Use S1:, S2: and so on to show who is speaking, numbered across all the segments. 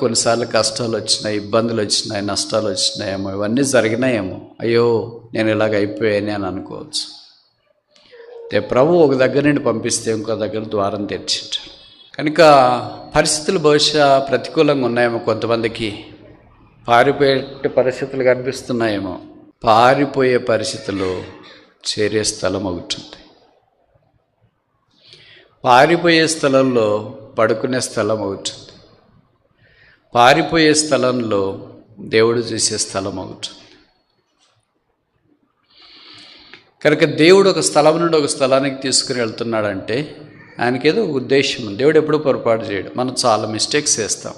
S1: కొన్నిసార్లు కష్టాలు వచ్చినాయి, ఇబ్బందులు వచ్చినాయి, నష్టాలు వచ్చినాయేమో, ఇవన్నీ జరిగినాయేమో, అయ్యో నేను ఇలాగ అయిపోయాను అని అనుకోవచ్చు. ప్రభు ఒక దగ్గర నుండి పంపిస్తే ఇంకో దగ్గర ద్వారం తెరిచింటాడు. కనుక పరిస్థితులు బహుశా ప్రతికూలంగా ఉన్నాయేమో, కొంతమందికి పారిపోయే పరిస్థితులు కనిపిస్తున్నాయేమో. పారిపోయే పరిస్థితులు చేరే స్థలం ఒకటి ఉంది. పారిపోయే స్థలంలో పడుకునే స్థలం ఒకటి ఉంది. పారిపోయే స్థలంలో దేవుడు చూసే స్థలం ఒకటి. కనుక దేవుడు ఒక స్థలం నుండి ఒక స్థలానికి తీసుకుని వెళ్తున్నాడంటే ఆయనకేదో ఉద్దేశం. దేవుడు ఎప్పుడూ పొరపాటు చేయడు. మనం చాలా మిస్టేక్స్ చేస్తాం.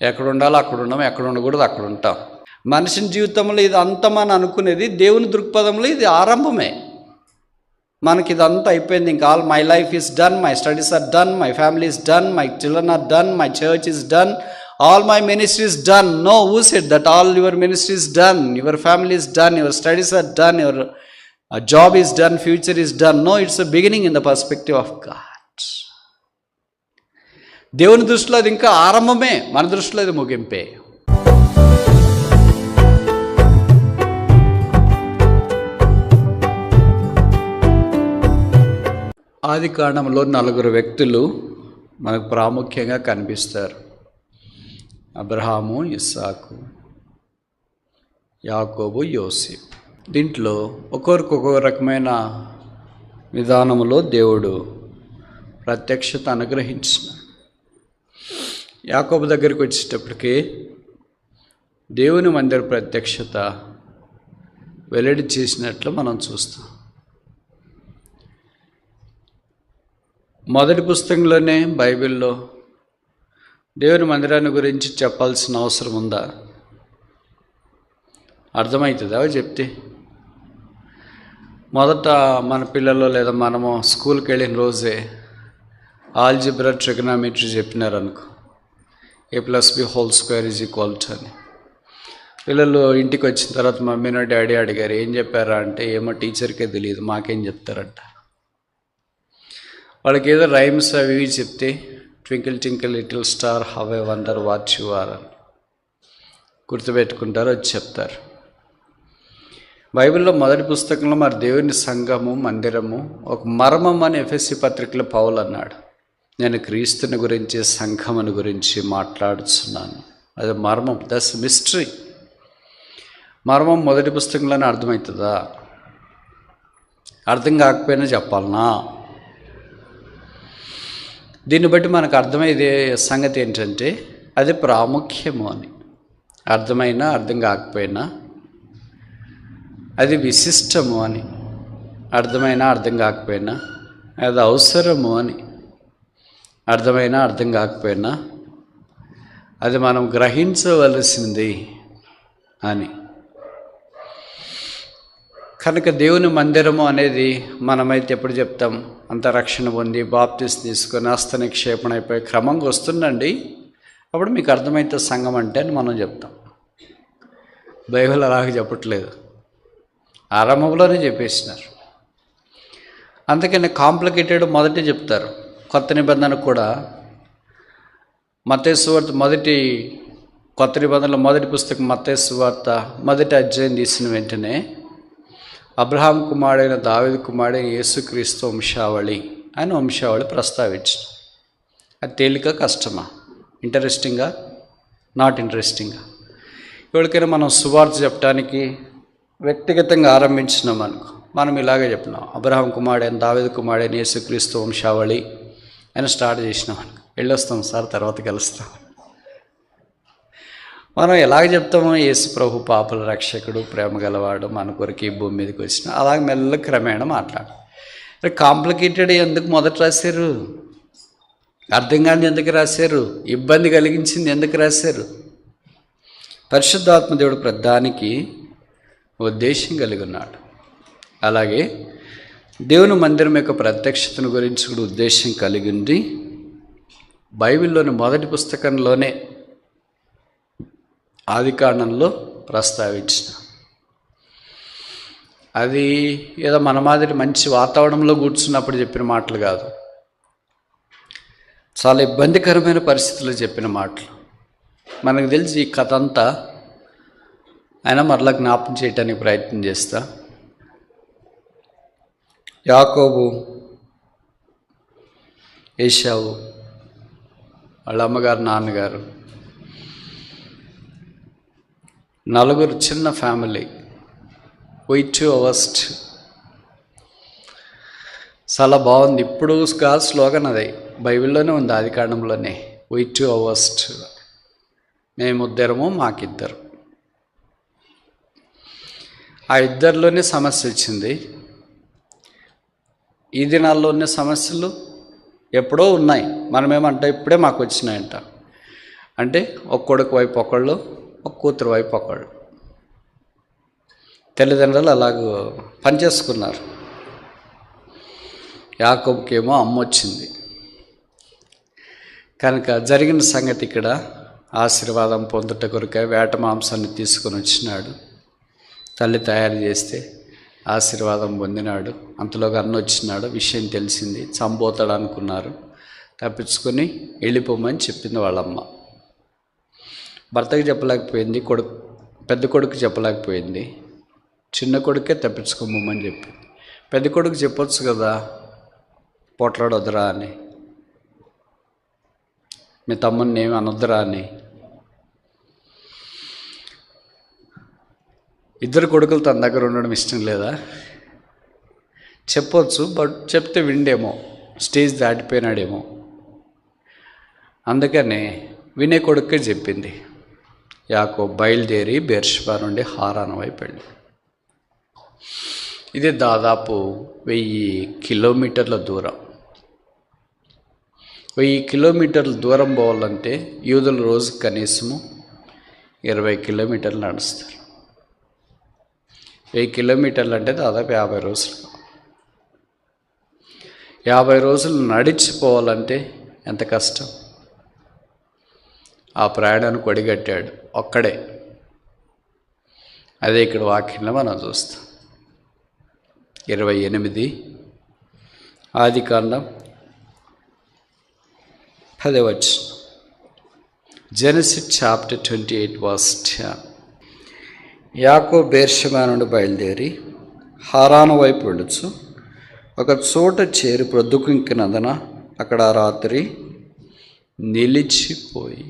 S1: ఎక్కడ ఉండాలో అక్కడ ఉన్నాం, ఎక్కడ ఉండకూడదు అక్కడ ఉంటాం. మనిషి జీవితంలో ఇది అంతమని అనుకునేది దేవుని దృక్పథంలో ఇది ఆరంభమే. మనకి ఇదంతా అయిపోయింది, ఇంకా all my life is done, my studies are done, my family is done, my children are done, my church is done, all my ministry is done. No, who said that all your ministry is done, your family is done, your studies are done, your job is done, future is done. No, it's a beginning in the perspective of God. దేవుని దృష్టిలో అది ఇంకా ఆరంభమే, మన దృష్టిలో అది ముగింపే. ఆది కాండంలో 4 వ్యక్తులు మనకు ప్రాముఖ్యంగా కనిపిస్తారు. అబ్రహాము, ఇస్సాకు, యాకోబు, యోసేపు. దీంట్లో ఒక్కొక్క రకమైన విధానంలో దేవుడు ప్రత్యక్షత అనుగ్రహించినాడు. యాకోబు దగ్గరికి వచ్చేటప్పటికి దేవుని మందిర ప్రత్యక్షత వెల్లడి చేసినట్లు మనం చూస్తాం. మొదటి పుస్తకంలోనే బైబిల్లో దేవుని మందిరాన్ని గురించి చెప్పాల్సిన అవసరం ఉందా? అర్థమవుతుందా చెప్తే? మొదట మన పిల్లలు లేదా మనము స్కూల్కి వెళ్ళిన రోజే ఆల్జిబ్రా, ట్రిగనామెట్రీ చెప్పినారనుకో, a+b² అని. పిల్లలు ఇంటికి వచ్చిన తర్వాత మమ్మీనో డాడీ అడిగారు, ఏం చెప్పారా అంటే, ఏమో టీచర్కే తెలియదు, మాకేం చెప్తారంట. వాళ్ళకి ఏదో రైమ్స్ అవి చెప్తే, twinkle twinkle little star how I wonder what you are అని గుర్తుపెట్టుకుంటారు, వచ్చి చెప్తారు. బైబిల్లో మొదటి పుస్తకంలో మరి దేవుని సంఘము, మందిరము ఒక మర్మం అని ఎఫెసీ పత్రికలో పౌలు అన్నాడు. నేను క్రీస్తుని గురించి, సంఘముని గురించి మాట్లాడుతున్నాను. అది మర్మం, దట్స్ మిస్టరీ. మర్మం మొదటి పుస్తకంలోనే అర్థమవుతుందా? అర్థం కాకపోయినా చెప్పాలనా? దీన్ని బట్టి మనకు అర్థమయ్యే సంగతి ఏంటంటే అది ప్రాముఖ్యము అని. అర్థమైనా అర్థం కాకపోయినా అది విశిష్టము అని. అర్థమైనా అర్థం కాకపోయినా అది అవసరము అని. అర్థమైనా అర్థం కాకపోయినా అది మనం గ్రహించవలసింది అని. కనుక దేవుని మందిరము అనేది మనమైతే ఎప్పుడు చెప్తాం? అంత రక్షణ పొంది బాప్తిస్మం తీసుకొని హస్త నిక్షేపణ అయిపోయి క్రమంగా వస్తుందండి, అప్పుడు మీకు అర్థమైతే సంఘం అంటే అని మనం చెప్తాం. బైబిల్ అలాగే చెప్పట్లేదు, ఆరంభంలోనే చెప్పేసినారు. అందుకని కాంప్లికేటెడ్ మొదటి చెప్తారు. కొత్త నిబంధన కూడా మత్తయి సువార్త కొత్త నిబంధనలో మొదటి పుస్తకం మత్తయి సువార్త మొదటి అధ్యాయం తీసిన వెంటనే అబ్రహాం కుమారుడైన దావీదు కుమారుడైన యేసుక్రీస్తు వంశావళి అని వంశావళి ప్రస్తావించారు. అది తేలిక కష్టమా? ఇంట్రెస్టింగా? నాట్ ఇంట్రెస్టింగా? ఎవరికైనా మనం సువార్త చెప్పడానికి వ్యక్తిగతంగా ఆరంభించినాం అనుకో, మనం ఇలాగే చెప్పినాం, అబ్రహాం కుమారుడైన దావీదు కుమారుడైన యేసుక్రీస్తు వంశావళి అని స్టార్ట్ చేసినాం అనుకో, వెళ్ళొస్తాం సార్, తర్వాత కలుస్తాం. మనం ఎలాగ చెప్తామో, యేసు ప్రభు పాపుల రక్షకుడు, ప్రేమ గలవాడు, మన కొరకు ఈ భూమి మీదకి వచ్చిన, అలాగే మెల్ల క్రమేణా మాట్లాడు. కాంప్లికేటెడ్ ఎందుకు మొదట రాశారు? అర్థం కాని ఎందుకు రాశారు? ఇబ్బంది కలిగించింది ఎందుకు రాశారు? పరిశుద్ధాత్మ దేవుడు ప్రధానికి ఉద్దేశం కలిగి ఉన్నాడు. అలాగే దేవుని మందిరం యొక్క ప్రత్యక్షతను గురించి కూడా ఉద్దేశం కలిగి ఉంది. బైబిల్లోని మొదటి పుస్తకంలోనే ఆది కాండంలో ప్రస్తావించిన. అది ఏదో మన మాదిరి మంచి వాతావరణంలో కూర్చున్నప్పుడు చెప్పిన మాటలు కాదు. చాలా ఇబ్బందికరమైన పరిస్థితుల్లో చెప్పిన మాటలు. మనకు తెలిసి ఈ కథ అంతా అయినా మరలా జ్ఞాపకం చేయడానికి ప్రయత్నం చేస్తా. యాకోబు, ఏశావు, వాళ్ళ అమ్మగారు, నాన్నగారు, నలుగురు చిన్న ఫ్యామిలీ. Why to అవర్స్ట్. చాలా బాగుంది. ఇప్పుడు కాదు స్లోగన్, అది బైబిల్లోనే ఉంది, ఆది కాండంలోనే. Why to అవర్స్ట్. మేమిద్దరము, మాకిద్దరు. ఆ ఇద్దరిలోనే సమస్య వచ్చింది. ఈ దినాల్లో ఉన్న సమస్యలు ఎప్పుడో ఉన్నాయి, మనమేమంటే ఇప్పుడే మాకు వచ్చినాయంట. అంటే ఒక కొడుకు వైపు ఒకళ్ళు, ఒక కూతురు వైపు ఒకళ్ళు. తల్లిదండ్రులు అలాగూ పనిచేసుకున్నారు. యాకోబుకేమో అమ్మ వచ్చింది కనుక జరిగిన సంగతి ఇక్కడ ఆశీర్వాదం పొందుట కొరకై వేట మాంసాన్ని తీసుకొని వచ్చినాడు. తల్లి తయారు చేస్తే ఆశీర్వాదం పొందినాడు. అంతలోగా అన్న వచ్చినాడు. విషయం తెలిసింది. చంపోతాడు అనుకున్నారు. తప్పించుకొని వెళ్ళిపోమని చెప్పింది వాళ్ళమ్మ. భర్తకి చెప్పలేకపోయింది, పెద్ద కొడుకు చెప్పలేకపోయింది. చిన్న కొడుకే తప్పించుకోమని చెప్పి. పెద్ద కొడుకు చెప్పొచ్చు కదా, పోట్లాడొద్దురా అని, మీ తమ్ముడిని ఏమి అనొద్దురా అని. ఇద్దరు కొడుకులు తన దగ్గర ఉండడం ఇష్టం లేదా? చెప్పొచ్చు, బట్ చెప్తే విండేమో, స్టేజ్ దాటిపోయినాడేమో. అందుకనే వినే కొడుకే చెప్పింది. యాకోబు బయలుదేరి బెర్షెబా నుండి హారాను వైపు వెళ్ళి. ఇది దాదాపు 1000 కిలోమీటర్ల దూరం. 1000 కిలోమీటర్ల దూరం పోవాలంటే యూదులు రోజు కనీసము 20 కిలోమీటర్లు నడుస్తారు. 1000 కిలోమీటర్లు అంటే దాదాపు 50 రోజులు. 50 రోజులు నడిచిపోవాలంటే ఎంత కష్టం. ఆ ప్రయాణానికి ఒడిగట్టాడు ఒక్కడే. అదే ఇక్కడ వాక్యంలో మనం చూస్తాం. 28 ఆది కాండం 10వ వచనం. Genesis chapter 28 verse 10. యాకోబు బెర్షెబా నుండి బయలుదేరి హారాను వైపు వెళ్ళుచు ఒక చోట చేరి ప్రొద్దుకింకినందున అక్కడ రాత్రి నిలిచిపోయి.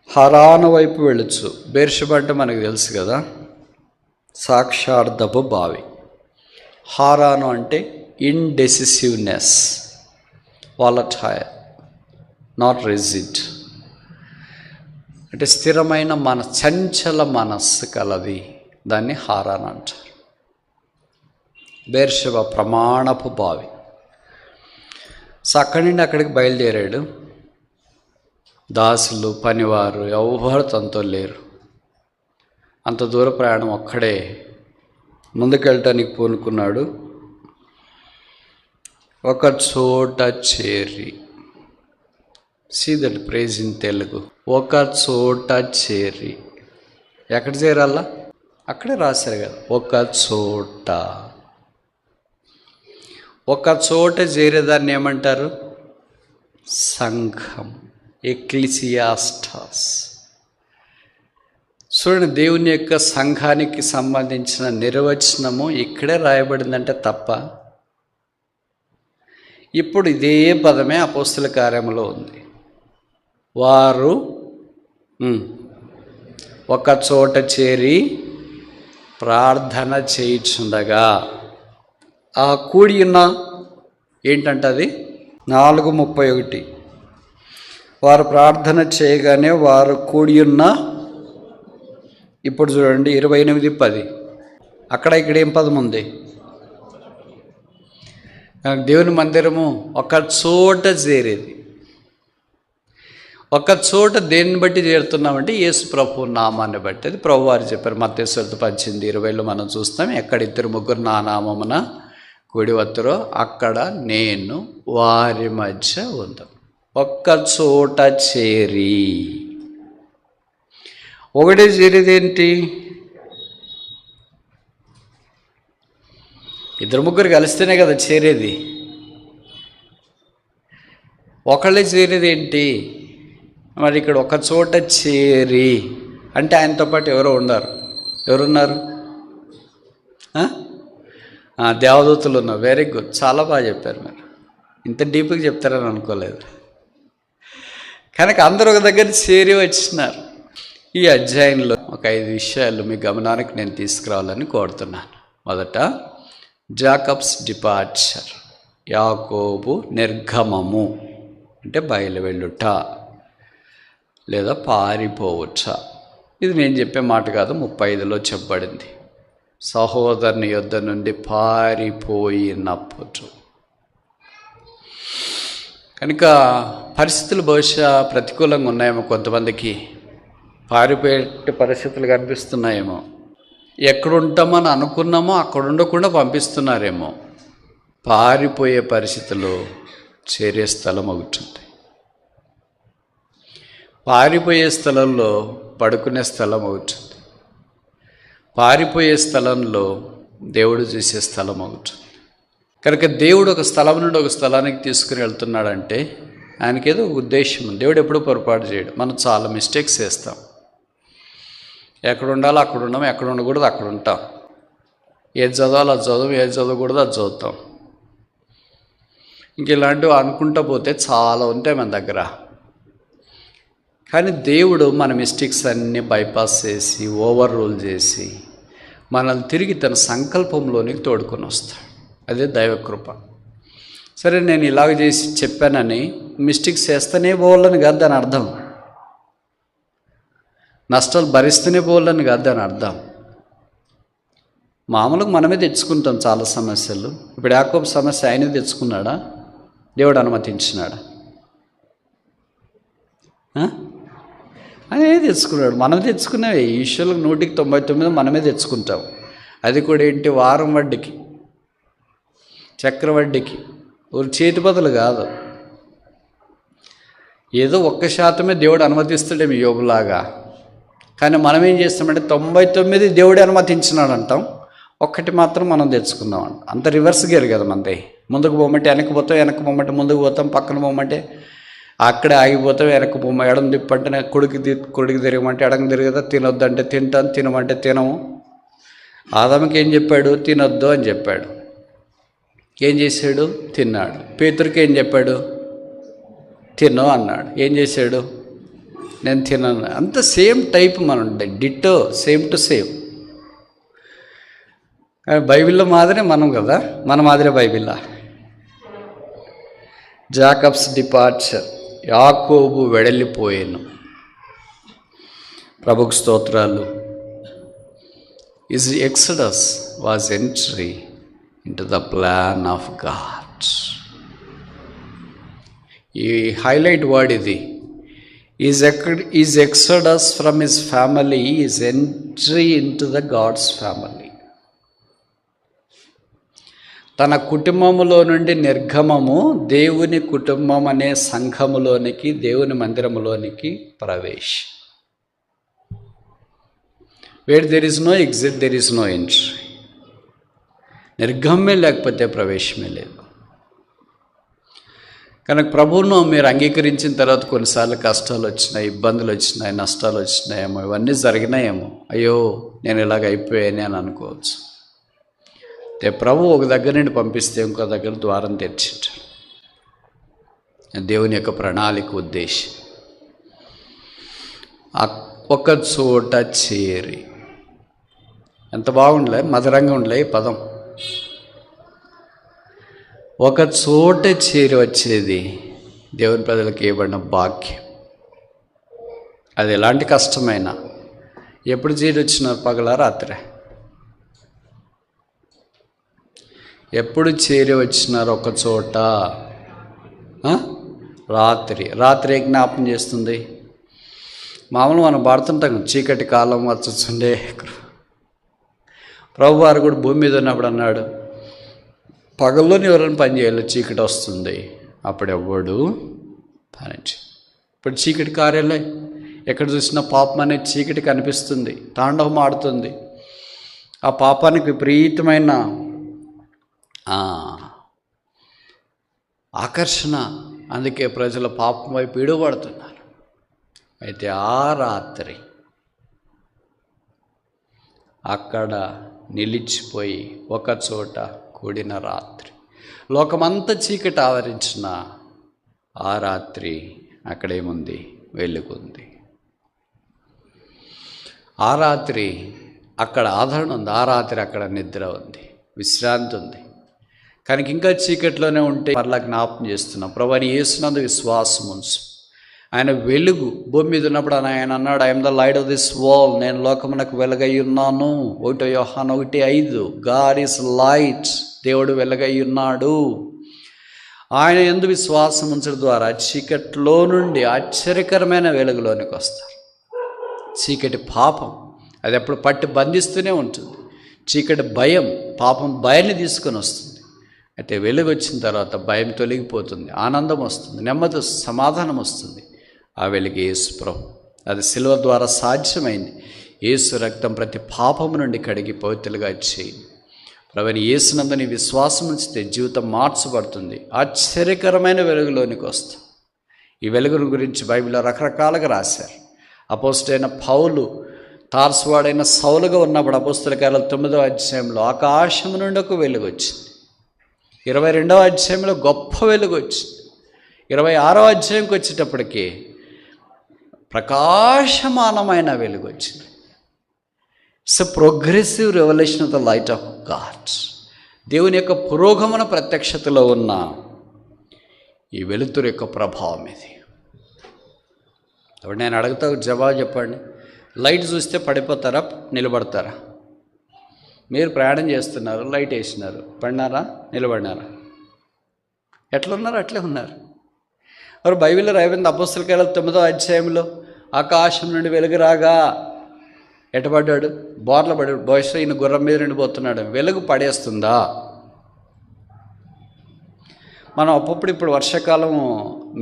S1: హారాను వైపు వెళ్ళుచు. బెర్షెబా అంటే మనకు తెలుసు కదా, సాక్షార్థపు బావి. హారాను అంటే ఇండెసిసివ్నెస్, వాలటైల్, నాట్ రెసిడ్. అంటే స్థిరమైన చంచల మనస్సు కలది. దాన్ని హారాన్ అంటారు. బెర్షెబా ప్రమాణపు బావి. సో అక్కడి నుండి అక్కడికి బయలుదేరాడు. దాసులు, పనివారు ఎవరు తనతో లేరు. అంత దూర ప్రయాణం ఒక్కడే ముందుకెళ్ళటానికి పూనుకున్నాడు. ఒక చోట చేరి. See that praise in Telugu. ఒక చోట చేరి. ఎక్కడ చేరాలా? అక్కడే రాశారు కదా, ఒక చోట. ఒక చోట చేరేదాన్ని ఏమంటారు? సంఘం, ఎక్లిసియాస్టాస్. చూడండి, దేవుని యొక్క సంఘానికి సంబంధించిన నిర్వచనము ఇక్కడే రాయబడిందంటే తప్ప. ఇప్పుడు ఇదే పదమే అపోస్తల కార్యములో ఉంది. వారు ఒక చోట చేరి ప్రార్థన చేయుచుండగా. ఆ కూడి ఉన్న ఏంటంటే అది 4:31. వారు ప్రార్థన చేయగానే వారు కూడి ఉన్న. ఇప్పుడు చూడండి 28:10. అక్కడ ఇక్కడ ఏం పదం ఉంది? దేవుని మందిరము ఒక చోట చేరేది. ఒక చోట దేన్ని బట్టి చేరుతున్నామంటే యేసు ప్రభు నామాన్ని బట్టి. అది ప్రభు వారు చెప్పారు. మత్తయి 18:20 మనం చూస్తాం. ఎక్కడ 2-3 నా నామమున కూడి వత్తురో అక్కడ నేను వారి మధ్య ఉందాం. ఒక్క చోట చేరి. ఒకటే చేరేది ఏంటి? 2-3 కలిస్తేనే కదా చేరేది. ఒకళ్ళే చేరేది ఏంటి? మరి ఇక్కడ ఒక చోట చేరి అంటే ఆయనతో పాటు ఎవరో ఉన్నారు. ఎవరున్నారు? దేవదూతలు ఉన్నారు. వెరీ గుడ్, చాలా బాగా చెప్పారు. మీరు ఇంత డీప్గా చెప్తారని అనుకోలేదు. కనుక అందరూ ఒక దగ్గర చేరి వచ్చినారు. ఈ అధ్యాయంలో ఒక 5 విషయాలు మీ గమనానికి నేను తీసుకురావాలని కోరుతున్నాను. మొదట, జాకబ్స్ డిపార్చర్, యాకోబు నిర్గమము అంటే బయలు వెళ్ళుట లేదా పారిపోవచ్చ. ఇది నేను చెప్పే మాట కాదు, 35లో చెప్పబడింది. సహోదరుని యొద్ద నుండి పారిపోయినప్పుడు. కనుక పరిస్థితులు బహుశా ప్రతికూలంగా ఉన్నాయేమో, కొంతమందికి పారిపోయే పరిస్థితులు కనిపిస్తున్నాయేమో. ఎక్కడుంటామని అనుకున్నామో అక్కడ ఉండకుండా పంపిస్తున్నారేమో. పారిపోయే పరిస్థితులు చేరే స్థలం అవుతుంది. పారిపోయే స్థలంలో పడుకునే స్థలం అవుతుంది. పారిపోయే స్థలంలో దేవుడు చూసే స్థలం అవుతుంది. కనుక దేవుడు ఒక స్థలం నుండి ఒక స్థలానికి తీసుకుని వెళ్తున్నాడంటే ఆయనకేదో ఉద్దేశం. దేవుడు ఎప్పుడూ పొరపాటు చేయడు. మనం చాలా మిస్టేక్స్ చేస్తాం. ఎక్కడ ఉండాలో అక్కడ ఉన్నాం, ఎక్కడ ఉండకూడదు అక్కడ ఉంటాం. ఏది చదవాలో అది చదవం, ఏది చదవకూడదు అది చదువుతాం. ఇంక ఇలాంటివి అనుకుంటూ పోతే చాలా ఉంటాయి మన దగ్గర. కానీ దేవుడు మన మిస్టేక్స్ అన్నీ బైపాస్ చేసి, ఓవర్ రూల్ చేసి మనల్ని తిరిగి తన సంకల్పంలోనికి తోడుకొని వస్తాడు. అదే దైవకృప. సరే, నేను ఇలాగ చేసి చెప్పానని మిస్టేక్స్ చేస్తూనే పోవాలని కాదు దాని అర్థం. నష్టాలు భరిస్తూనే పోవాలని కాదు దాని అర్థం. మామూలుగా మనమే తెచ్చుకుంటాం చాలా సమస్యలు. ఇప్పుడు యాకోబు సమస్య ఆయనే తెచ్చుకున్నాడా? దేవుడు అనుమతించినాడా? ఆయనే తెచ్చుకున్నాడు. మనం తెచ్చుకునేవి ఈశ్వరులకు 199 మనమే తెచ్చుకుంటాం. అది కూడా ఏంటి? వారం వడ్డీకి, చక్రవడ్డీకి, ఒక చేతి బదులు కాదు. ఏదో 1% దేవుడు అనుమతిస్తాడేమి యోగులాగా. కానీ మనం ఏం చేస్తామంటే 99 దేవుడే అనుమతించినాడు అంటాం, ఒక్కటి మాత్రం మనం తెచ్చుకుందాం అంట. అంత రివర్స్ గేర్ కదా మనది. ముందుకు పోమంటే వెనక్కి పోతాం, వెనక్కి పోమంటే ముందుకు పోతాం, పక్కన పోమంటే అక్కడే ఆగిపోతాం, వెనక్కి పోమ, ఎడం తిప్పంటే కొడుకు తిరగమంటే ఎడం తిరగదా, తినొద్దు అంటే తింటాను, తినమంటే తినము. ఆదాముకి ఏం చెప్పాడు? తినొద్దు అని చెప్పాడు. ఏం చేశాడు? తిన్నాడు. పేతురుకి ఏం చెప్పాడు? తిను అన్నాడు. ఏం చేశాడు? నేను తినను. అంత సేమ్ టైప్ మనం డిట్టో, సేమ్ టు సేమ్. బైబిల్లో మాదిరే మనం కదా, మన మాదిరే బైబిల్లా. జాకబ్స్ డిపార్చర్, యాకోబు వెడలిపోయాను. ప్రభుకు స్తోత్రాలు. His exodus was entry into the plan of God. ఈ హైలైట్ వర్డ్ ఇది. Is exodus from his family is entry into the God's family. తన కుటుంబములో నుండి నిర్గమము దేవుని కుటుంబం అనే సంఘములోనికి, దేవుని మందిరములోనికి ప్రవేశం. Where there is no exit, there is no entry. నిర్గమే లేకపోతే ప్రవేశమే లేదు. కనుక ప్రభువును మీరు అంగీకరించిన తర్వాత కొన్నిసార్లు కష్టాలు వచ్చినాయి, ఇబ్బందులు వచ్చినాయి, నష్టాలు వచ్చినాయేమో, ఇవన్నీ జరిగినాయేమో, అయ్యో నేను ఇలాగ అయిపోయానే అని అనుకోవచ్చు. ప్రభు ఒక దగ్గర నుండి పంపిస్తే ఇంకో దగ్గర ద్వారం తెరిచింటాడు. దేవుని యొక్క ప్రణాళిక, ఉద్దేశం. ఒక చోట చేరి, ఎంత బాగుండలే, మధురంగా ఉండలే ఈ పదం. ఒక చోట చేరి వచ్చేది దేవుని ప్రజలకు ఇవ్వబడిన భాగ్యం. అది ఎలాంటి కష్టమైనా. ఎప్పుడు చేరి వచ్చినారు? పగల రాత్రే? ఎప్పుడు చేరి వచ్చినారు? ఒక చోట రాత్రి. రాత్రి ఏ జ్ఞాపం చేస్తుంది? మామూలు మనం పాడుతుంటాం, చీకటి కాలం వచ్చుండే. ప్రభు వారు కూడా భూమి మీద ఉన్నప్పుడు అన్నాడు, పగల్లోని ఎవరైనా పని చేయాలి, చీకటి వస్తుంది, అప్పుడు ఎవ్వడు పని. ఇప్పుడు చీకటి కార్యాలే, ఎక్కడ చూసినా పాపం అనే చీకటి కనిపిస్తుంది, తాండవం ఆడుతుంది. ఆ పాపానికి విపరీతమైన ఆకర్షణ అందుకే ప్రజలు పాపం వైపు ఈడుపడుతున్నారు. అయితే ఆ రాత్రి అక్కడ నిలిచిపోయి ఒక చోట కూడిన రాత్రి, లోకమంతా చీకటి ఆవరించిన ఆ రాత్రి అక్కడేముంది? వెలుగుంది. ఆ రాత్రి అక్కడ ఆదరణ ఉంది, ఆ రాత్రి అక్కడ నిద్ర ఉంది, విశ్రాంతి ఉంది. కనుక ఇంకా చీకట్లోనే ఉంటే మరలా జ్ఞాపకం చేస్తున్నాం, ప్రభువైన యేసునందు విశ్వాసం ఉంచు. ఆయన వెలుగు భూమి మీద ఉన్నప్పుడు ఆయన అన్నాడు, I'm the light of this world, నేను లోకమునకు వెలుగై ఉన్నాను. 1 యోహాను 1:5. గాడ్ ఈస్ లైట్, దేవుడు వెలుగై ఉన్నాడు. ఆయన యందు విశ్వాసం ఉంచడం ద్వారా చీకట్లో నుండి ఆశ్చర్యకరమైన వెలుగులోనికి వస్తారు. చీకటి పాపం అది ఎప్పుడు పట్టి బంధిస్తూనే ఉంటుంది. చీకటి భయం, పాపం భయాన్ని తీసుకొని వస్తుంది. అయితే వెలుగు వచ్చిన తర్వాత భయం తొలగిపోతుంది, ఆనందం వస్తుంది, నెమ్మది, సమాధానం వస్తుంది. ఆ వెలుగు యేసు ప్రభు. అది శిలువ ద్వారా సాధ్యమైంది. యేసు రక్తం ప్రతి పాపము నుండి కడిగి పవిత్రులుగా చేయింది. ప్రభువైన యేసునందు నీ విశ్వాసం ఉంచితే జీవితం మార్చబడుతుంది, ఆశ్చర్యకరమైన వెలుగులోనికి వస్తుంది. ఈ వెలుగుల గురించి బైబిల్లో రకరకాలుగా రాశారు. అపోస్తలుడైన పౌలు తార్సువాడైన సౌలుగా ఉన్నప్పుడు అపోస్తల కార్యాలు 9వ అధ్యాయంలో ఆకాశం నుండి ఒక వెలుగు వచ్చింది. 22వ అధ్యాయంలో గొప్ప వెలుగు వచ్చింది. 26వ అధ్యాయంకి వచ్చేటప్పటికి ప్రకాశమానమైన వెలుగు వచ్చింది. It's a progressive revolution of the light of God. దేవుని యొక్క పురోగమన ప్రత్యక్షతలో ఉన్న ఈ వెలుతురు యొక్క ప్రభావం ఇది. ఇప్పుడు నేను అడుగుతా, జవాబు చెప్పండి. లైట్ చూస్తే పడిపోతారా, నిలబడతారా? మీరు ప్రయాణం చేస్తున్నారు, లైట్ వేసినారు, పడినారా, నిలబడినారా? ఎట్లున్నారు? అట్లే ఉన్నారు. మరి బైబిల్లో రాయబడింది అపోస్తల కార్యాలు 9వ అధ్యాయంలో ఆకాశం నుండి వెలుగు రాగా ఎట్టబడ్డాడు? బోర్ల పడ్డాడు. బహుశా ఈయన గుర్రం మీద నిండిపోతున్నాడు. వెలుగు పడేస్తుందా? మనం అప్పుడప్పుడు ఇప్పుడు వర్షాకాలం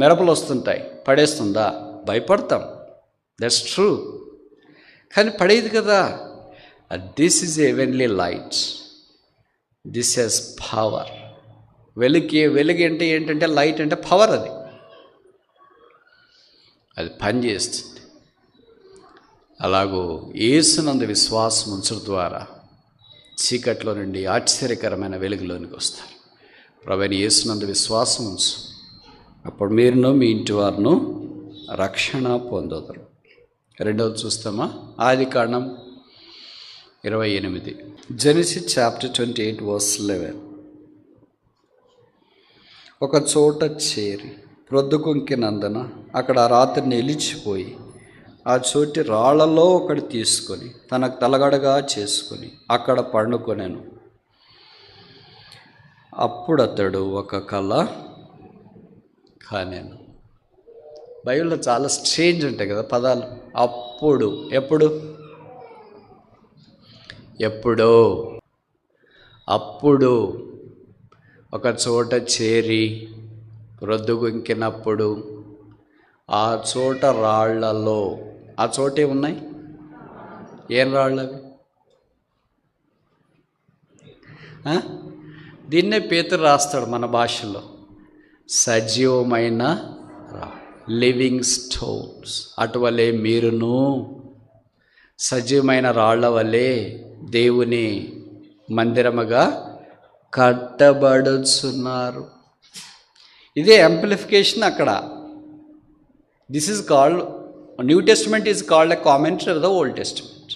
S1: మిరపలు వస్తుంటాయి, పడేస్తుందా? భయపడతాం, దట్స్ ట్రూ. కానీ పడేది కదా. This is heavenly light, this his power. వెలుగు అంటే ఏంటంటే లైట్ అంటే పవర్. అది పనిచేస్తుంది. అలాగూ యేసునందు విశ్వాసం ఉంచడం ద్వారా చీకట్లో నుండి ఆశ్చర్యకరమైన వెలుగులోనికి వస్తారు. ప్రభువైన యేసునందు విశ్వాసం ఉంచు, అప్పుడు మీరును మీ ఇంటి వారును రక్షణ పొందుతారు. రెండవది చూస్తామా? ఆదికాండం 28. Genesis chapter 28 verse 11. ఒక చోట చేరి ప్రొద్దుకొంకినందున అక్కడ ఆ రాత్రి నిలిచిపోయి ఆ చోటి రాళ్లలో ఒకటి తీసుకొని తనకు తలగడగా చేసుకొని అక్కడ పండుకొనెను. అప్పుడు అతడు ఒక కల కానెను. బైబిల్లో చాలా స్ట్రేంజ్ ఉంటాయి కదా పదాలు. అప్పుడు, ఎప్పుడో, అప్పుడు ఒక చోట చేరి ప్రొద్దుగుంకినప్పుడు ఆ చోట రాళ్లలో, ఆ చోటే ఉన్నాయి. ఏం రాళ్ళు అవి? దీన్నే పేతురు రాస్తాడు మన భాషలో, సజీవమైన లివింగ్ స్టోన్స్. అటువలే మీరును సజీవమైన రాళ్ల వలె దేవుని మందిరముగా కట్టబడుచున్నారు. ఇదే యాంప్లిఫికేషన్ అక్కడ. This is called, new testament is called a commentary of the old testament.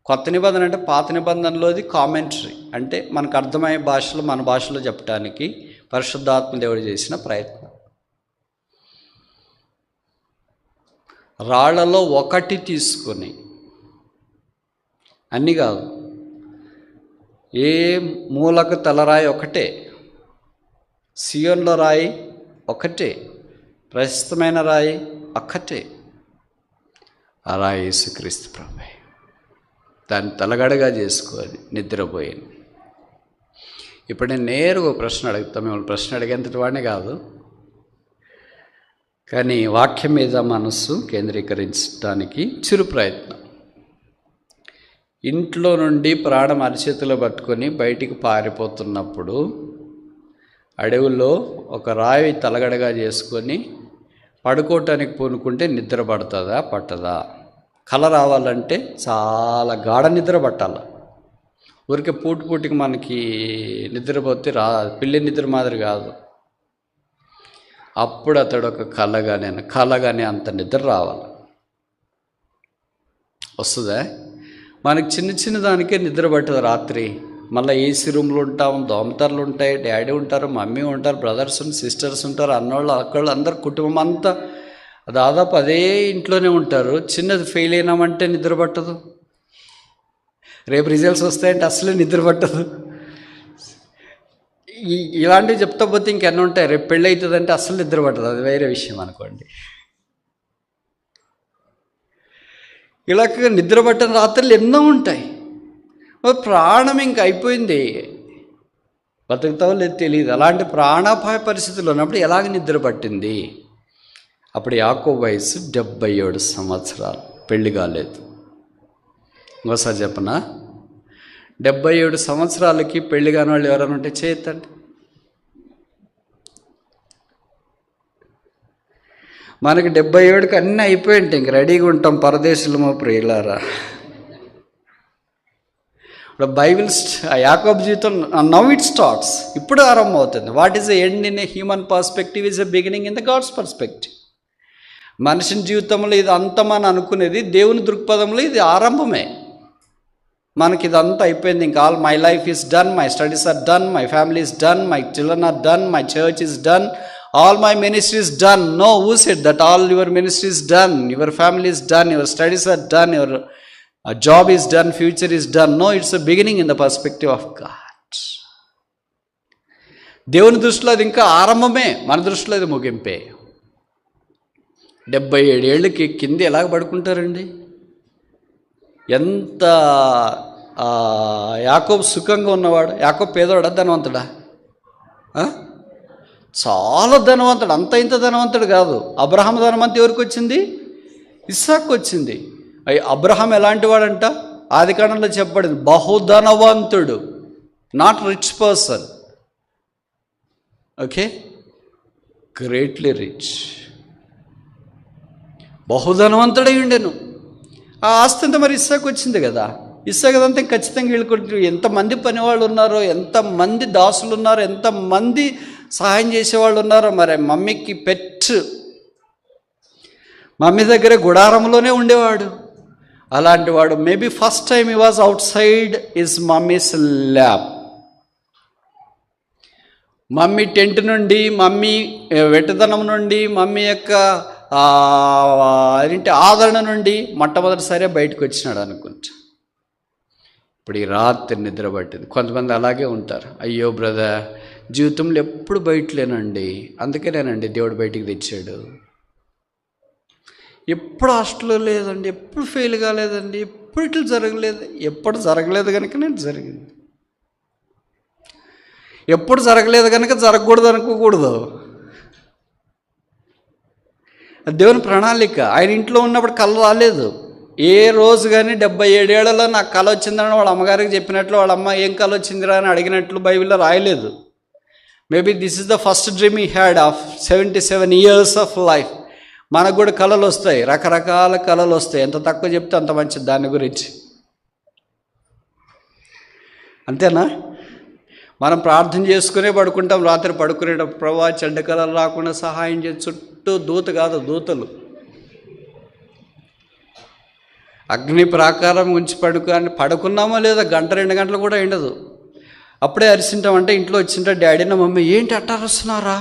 S1: కొత్త నిబంధన అంటే పాత నిబంధనలోది కామెంటరీ. అంటే మనకు అర్థమయ్యే భాషలో, మన భాషలో చెప్పడానికి పరిశుద్ధాత్మ దేవుడు చేసిన ప్రయత్నం. రాళ్లలో ఒకటి తీసుకొని, అన్నీ కాదు, ఏ మూలకు తలరాయి ఒకటే, సియోన్లో రాయి ఒకటే, ప్రశస్తమైన రాయి ఒక్కటే, ఆ రాయి యేసుక్రీస్తు ప్రభువే. దాన్ని తలగడగా చేసుకొని నిద్రపోయింది. ఇప్పుడు నేను నేరుగా ప్రశ్న అడుగుతాను. మిమ్మల్ని ప్రశ్న అడిగేంతటి వాడినే కాదు, కానీ వాక్యం మీద మనస్సు కేంద్రీకరించడానికి చిరు ప్రయత్నం. ఇంట్లో నుండి ప్రాణం అరిచేతిలో పట్టుకొని బయటికి పారిపోతున్నప్పుడు అడవుల్లో ఒక రాయి తలగడగా చేసుకొని పడుకోవటానికి పూనుకుంటే నిద్ర పడుతుందా పట్టదా? కల రావాలంటే చాలా గాఢ నిద్ర పట్టాలి. ఊరికే పూటికి మనకి నిద్రపోతే పిల్లి నిద్ర మాదిరి కాదు. అప్పుడు అతడు ఒక కలగానే అంత నిద్ర రావాలి. వస్తుందా? మనకి చిన్న దానికే నిద్ర పట్టదు రాత్రి. మళ్ళీ ఏసీ రూమ్లు ఉంటాం, దోమతరలు ఉంటాయి, డాడీ ఉంటారు, మమ్మీ ఉంటారు, బ్రదర్స్ సిస్టర్స్ ఉంటారు, అన్నోళ్ళు అక్కళ్ళు అందరు కుటుంబం అంతా దాదాపు అదే ఇంట్లోనే ఉంటారు. చిన్నది ఫెయిల్ అయినామంటే నిద్ర పట్టదు. రేపు రిజల్ట్స్ వస్తాయంటే అసలే నిద్ర పట్టదు. ఇలాంటివి చెప్తా పోతే ఇంకెన్ని ఉంటాయి. రేపు పెళ్ళి అవుతుందంటే అసలు నిద్ర పట్టదు, అది వేరే విషయం అనుకోండి. ఇలా నిద్ర పట్టని రాత్రులు ఎన్నో ఉంటాయి. ప్రాణం ఇంక అయిపోయింది, బతుకుతావో లేదు తెలియదు. అలాంటి ప్రాణాపాయ పరిస్థితులు ఉన్నప్పుడు ఎలాగ నిద్ర పట్టింది? అప్పుడు యాకోబు వయసు 77 సంవత్సరాలు, పెళ్లి కాలేదు. ఇంకోసారి చెప్పనా? 77 సంవత్సరాలకి పెళ్లి కాని వాళ్ళు ఎవరైనా ఉంటే చేయొద్దండి. మనకి 77కి అన్నీ అయిపోయింటాయి, ఇంక రెడీగా ఉంటాం పరదేశులమో ప్రియులారా. ఇప్పుడు బైబిల్ యాకోబు జీవితం నవ్ ఇట్ స్టార్ట్స్, ఇప్పుడు ఆరంభం అవుతుంది. What is the end in a human perspective is a beginning in the God's perspective. మనిషిని జీవితంలో ఇది అంతమని అనుకునేది దేవుని దృక్పథంలో ఇది ఆరంభమే. మనకి ఇదంతా అయిపోయింది, ఇంకా all my life is done, my studies are done, my family is done, my children are done, my church is done, all my ministry is done. No, who said that? All your ministry is done, your family is done, your studies are done, your job is done, future is done. No, it's a beginning in the perspective of God. దేవుని దృష్టిలో అది ఇంకా ఆరంభమే, మన దృష్టిలో అది ముగింపే. 77 ఏళ్ళకి కింద ఎలాగ పడుకుంటారండి? ఎంత యాకోబు సుఖంగా ఉన్నవాడు. యాకోబు పేదవాడా ధనవంతుడా? చాలా ధనవంతుడు, అంత ఇంత ధనవంతుడు కాదు. అబ్రహాం ధనవంతు ఎవరికి వచ్చింది? ఇస్సాకు వచ్చింది. అబ్రహాం ఎలాంటి వాడంట? ఆదికాండంలో చెప్పబడింది, బహుధనవంతుడు, not rich person. Okay, greatly rich, బహుధనవంతుడై ఉండెను. ఆ ఆస్తి అంతా మరి ఇస్సాకు వచ్చింది కదా. ఇస్సాకు అదంతా ఖచ్చితంగా వీళ్ళుకుంటారు. ఎంతమంది పనివాళ్ళు ఉన్నారో, ఎంతమంది దాసులు ఉన్నారో, ఎంతమంది సహాయం చేసేవాళ్ళు ఉన్నారో. మరి మమ్మీకి పెట్, మమ్మీ దగ్గర గుడారంలోనే ఉండేవాడు. అలాంటి వాడు maybe first time he was out side his mummies lab. Mummy tent నుండి, మమ్మీ వెట్టదనం నుండి, మమ్మీ యొక్క ఆదరణ నుండి మొట్టమొదటిసారి బయటకు వచ్చినాడు అనుకుంటా. ఇప్పుడు ఈ రాత్రి నిద్ర పట్టింది. కొంతమంది అలాగే ఉంటారు, అయ్యో బ్రదర్ జీవితంలో ఎప్పుడు బయటలేనండి, అందుకేనేనండి దేవుడు బయటికి తెచ్చాడు. ఎప్పుడు హాస్టల్లో లేదండి, ఎప్పుడు ఫెయిల్ కాలేదండి, ఎప్పుడు ఇట్లా జరగలేదు. ఎప్పుడు జరగలేదు కనుక నేను జరిగింది, ఎప్పుడు జరగలేదు కనుక జరగకూడదు అనుకోకూడదు. దేవుని ప్రణాళిక. ఆయన ఇంట్లో ఉన్నప్పుడు కళ రాలేదు. ఏ రోజు కానీ 77 ఏళ్లలో నాకు కళ వచ్చిందని వాళ్ళ అమ్మగారికి చెప్పినట్లు, వాళ్ళ అమ్మ ఏం కళ వచ్చిందిరా అని అడిగినట్లు బైబిల్లో రాయలేదు. Maybe this is the first dream he had of 77 years of life. మనకు కూడా కళలు వస్తాయి, రకరకాల కళలు వస్తాయి. ఎంత తక్కువ చెప్తే అంత మంచిది దాని గురించి. అంతేనా? మనం ప్రార్థన చేసుకునే పడుకుంటాం. రాత్రి పడుకునేటప్పుడు ప్రభా చెడ్డ కళలు రాకుండా సహాయం చేసి, చుట్టూ దూత కాదు దూతలు అగ్ని ప్రాకారం ఉంచి పడుకున్నామో లేదా 1-2 గంటలు కూడా ఉండదు. అప్పుడే అరిసింటామంటే ఇంట్లో వచ్చింటా డాడీ నా మమ్మీ, ఏంటి అట్ట అరుస్తున్నారా?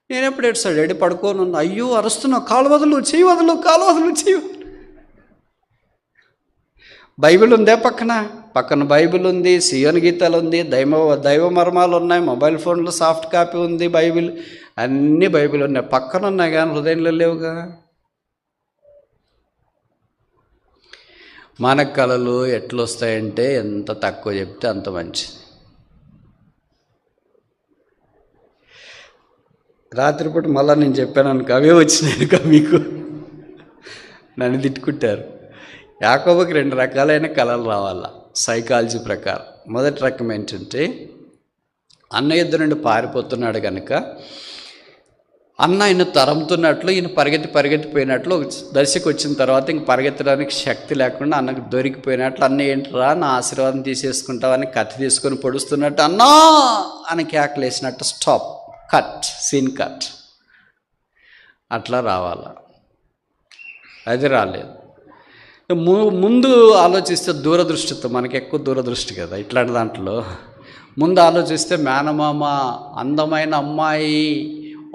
S1: నేను ఎప్పుడు ఏడుస్తాడు, డాడీ పడుకోను. అయ్యో అరుస్తున్నావు, కాలు వదలు, చెయ్యి వదలు, కాలు వదలు, చెయ్యి. బైబిల్ ఉందే పక్కన బైబిల్ ఉంది, సియోన్ గీతాలు ఉంది, దైవ మర్మాలు ఉన్నాయి, మొబైల్ ఫోన్లో సాఫ్ట్ కాపీ ఉంది, బైబిల్ అన్నీ బైబిల్ ఉన్నాయి, పక్కన ఉన్నాయి కానీ హృదయంలో లేవుగా. మన కళలు ఎట్లొస్తాయంటే ఎంత తక్కువ చెప్తే అంత మంచిది. రాత్రిపూట మళ్ళీ నేను చెప్పాను అనుకో, అవే వచ్చినాయి మీకు, నన్ను తిట్టుకుంటారు. యాకోబుకి 2 రకాలైన కళలు రావాల సైకాలజీ ప్రకారం. మొదటి రకం ఏంటంటే అన్న యుద్ధ నుండి పారిపోతున్నాడు కనుక అన్న ఆయన తరంతున్నట్లు ఈయన పరిగెత్తిపోయినట్లు దశకు వచ్చిన తర్వాత ఇంక పరిగెత్తడానికి శక్తి లేకుండా అన్నకు దొరికిపోయినట్లు అన్న ఏంట్రా నా ఆశీర్వాదం తీసేసుకుంటావని కత్తి తీసుకొని పొడుస్తున్నట్టు అన్నా అని కేకలేసినట్టు స్టాప్, కట్, సీన్ కట్. అట్లా రావాల. అది రాలేదు. ముందు ఆలోచిస్తే దూరదృష్టితో, మనకి ఎక్కువ దూరదృష్టి కదా ఇట్లాంటి దాంట్లో. ముందు ఆలోచిస్తే మేనమామ అందమైన అమ్మాయి,